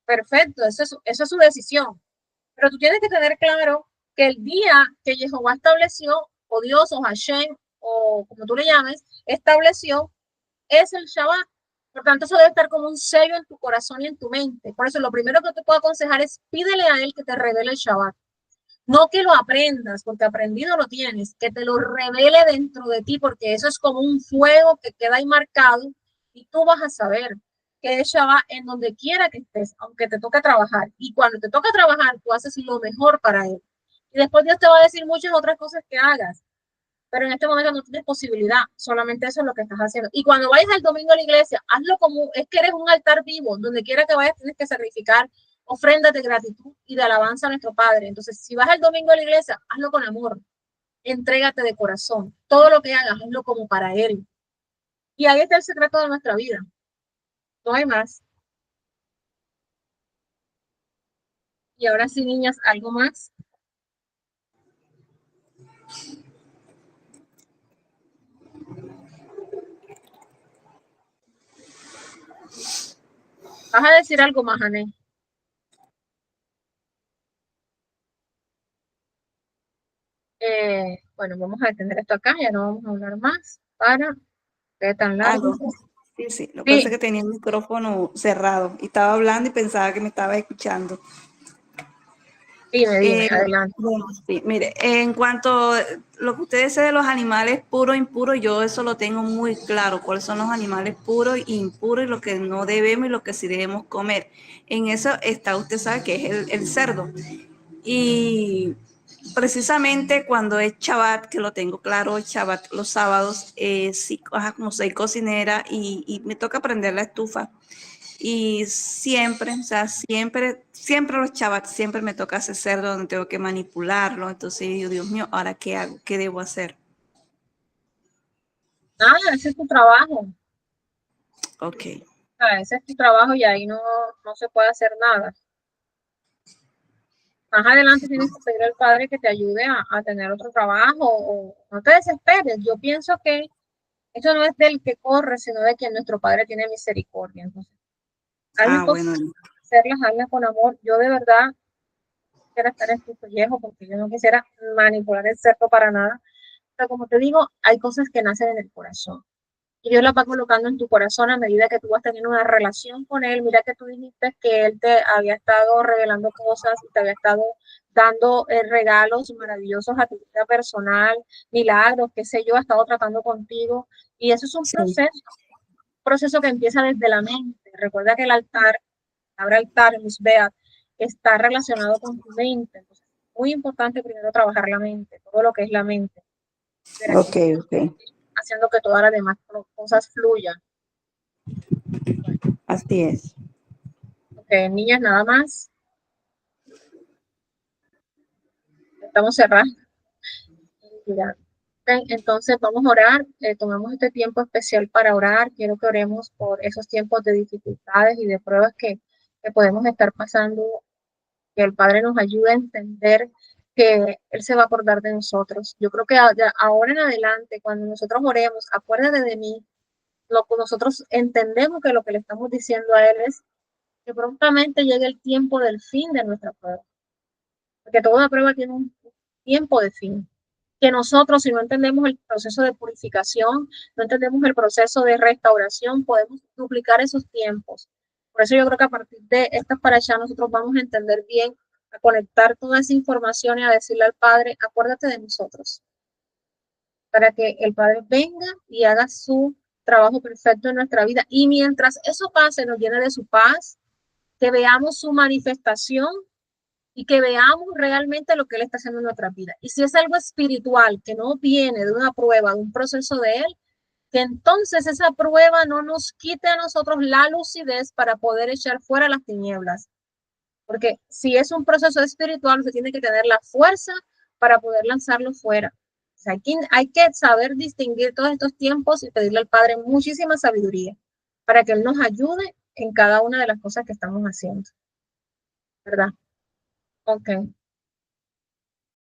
Perfecto, eso es su decisión. Pero tú tienes que tener claro que el día que Jehová estableció, o Dios, o Hashem, o como tú le llames, estableció, es el Shabbat. Por tanto, eso debe estar como un sello en tu corazón y en tu mente. Por eso, lo primero que te puedo aconsejar es pídele a él que te revele el Shabbat. No que lo aprendas, porque aprendido lo tienes, que te lo revele dentro de ti, porque eso es como un fuego que queda ahí marcado y tú vas a saber que es Shabbat en donde quiera que estés, aunque te toque trabajar. Y cuando te toca trabajar, tú haces lo mejor para él. Y después Dios te va a decir muchas otras cosas que hagas, pero en este momento no tienes posibilidad, solamente eso es lo que estás haciendo. Y cuando vayas el domingo a la iglesia, hazlo como, es que eres un altar vivo, donde quiera que vayas tienes que sacrificar ofrendas de gratitud y de alabanza a nuestro Padre. Entonces, si vas el domingo a la iglesia, hazlo con amor, entrégate de corazón, todo lo que hagas, hazlo como para Él. Y ahí está el secreto de nuestra vida, no hay más. Y ahora sí, niñas, ¿algo más? ¿Vas a decir algo más, Ané? Bueno, vamos a detener esto acá, ya no vamos a hablar más para que tan largo. Sí, sí, lo que pasa es que tenía el micrófono cerrado y estaba hablando y pensaba que me estaba escuchando. Dime, adelante. Bueno, sí, mire, en cuanto a lo que usted dice de los animales puros e impuros, yo eso lo tengo muy claro, cuáles son los animales puros e impuros y lo que no debemos y lo que sí debemos comer. En eso está, usted sabe que es el cerdo. Y precisamente cuando es Shabbat, que lo tengo claro, Shabbat los sábados, sí, como soy cocinera y me toca prender la estufa. Y siempre, o sea, siempre los Shabbat, siempre me toca hacer cerdo donde tengo que manipularlo. Entonces digo, Dios mío, ¿ahora qué hago? ¿Qué debo hacer? Ese es tu trabajo. Ok. Ese es tu trabajo y ahí no se puede hacer nada. Más adelante tienes que pedir al Padre que te ayude a tener otro trabajo o no te desesperes. Yo pienso que Eso no es del que corre, sino de que nuestro Padre tiene misericordia. Entonces, hay cosas Bueno, que hacerlas con amor. Yo de verdad quisiera estar en tu pellejo porque yo no quisiera manipular el cerdo para nada. Pero como te digo, hay cosas que nacen en el corazón. Y Dios las va colocando en tu corazón a medida que tú vas teniendo una relación con Él. Mira que tú dijiste que Él te había estado revelando cosas y te había estado dando regalos maravillosos a tu vida personal, milagros, qué sé yo, ha estado tratando contigo. Y eso es un proceso que empieza desde la mente. Recuerda que el altar, abra altar, Misbea, está relacionado con tu mente. Entonces, muy importante primero trabajar la mente, todo lo que es la mente. ok. Haciendo que todas las demás cosas fluyan. Así es. Ok, niñas, nada más. Estamos cerrando. Mira, entonces vamos a orar. Tomamos este tiempo especial para orar. Quiero que oremos por esos tiempos de dificultades y de pruebas que podemos estar pasando. Que el Padre nos ayude a entender que Él se va a acordar de nosotros. Yo creo que ahora en adelante, cuando nosotros oremos, acuérdate de mí, nosotros entendemos que lo que le estamos diciendo a Él es que prontamente llegue el tiempo del fin de nuestra prueba. Porque toda prueba tiene un tiempo de fin. Que nosotros, si no entendemos el proceso de purificación, no entendemos el proceso de restauración, podemos duplicar esos tiempos. Por eso yo creo que a partir de estas para allá nosotros vamos a entender bien, a conectar toda esa información y a decirle al Padre, acuérdate de nosotros, para que el Padre venga y haga su trabajo perfecto en nuestra vida. Y mientras eso pase, nos llene de su paz, que veamos su manifestación y que veamos realmente lo que Él está haciendo en nuestra vida. Y si es algo espiritual que no viene de una prueba, de un proceso de Él, que entonces esa prueba no nos quite a nosotros la lucidez para poder echar fuera las tinieblas. Porque si es un proceso espiritual, se tiene que tener la fuerza para poder lanzarlo fuera. O sea, hay que saber distinguir todos estos tiempos y pedirle al Padre muchísima sabiduría para que Él nos ayude en cada una de las cosas que estamos haciendo. ¿Verdad? Ok.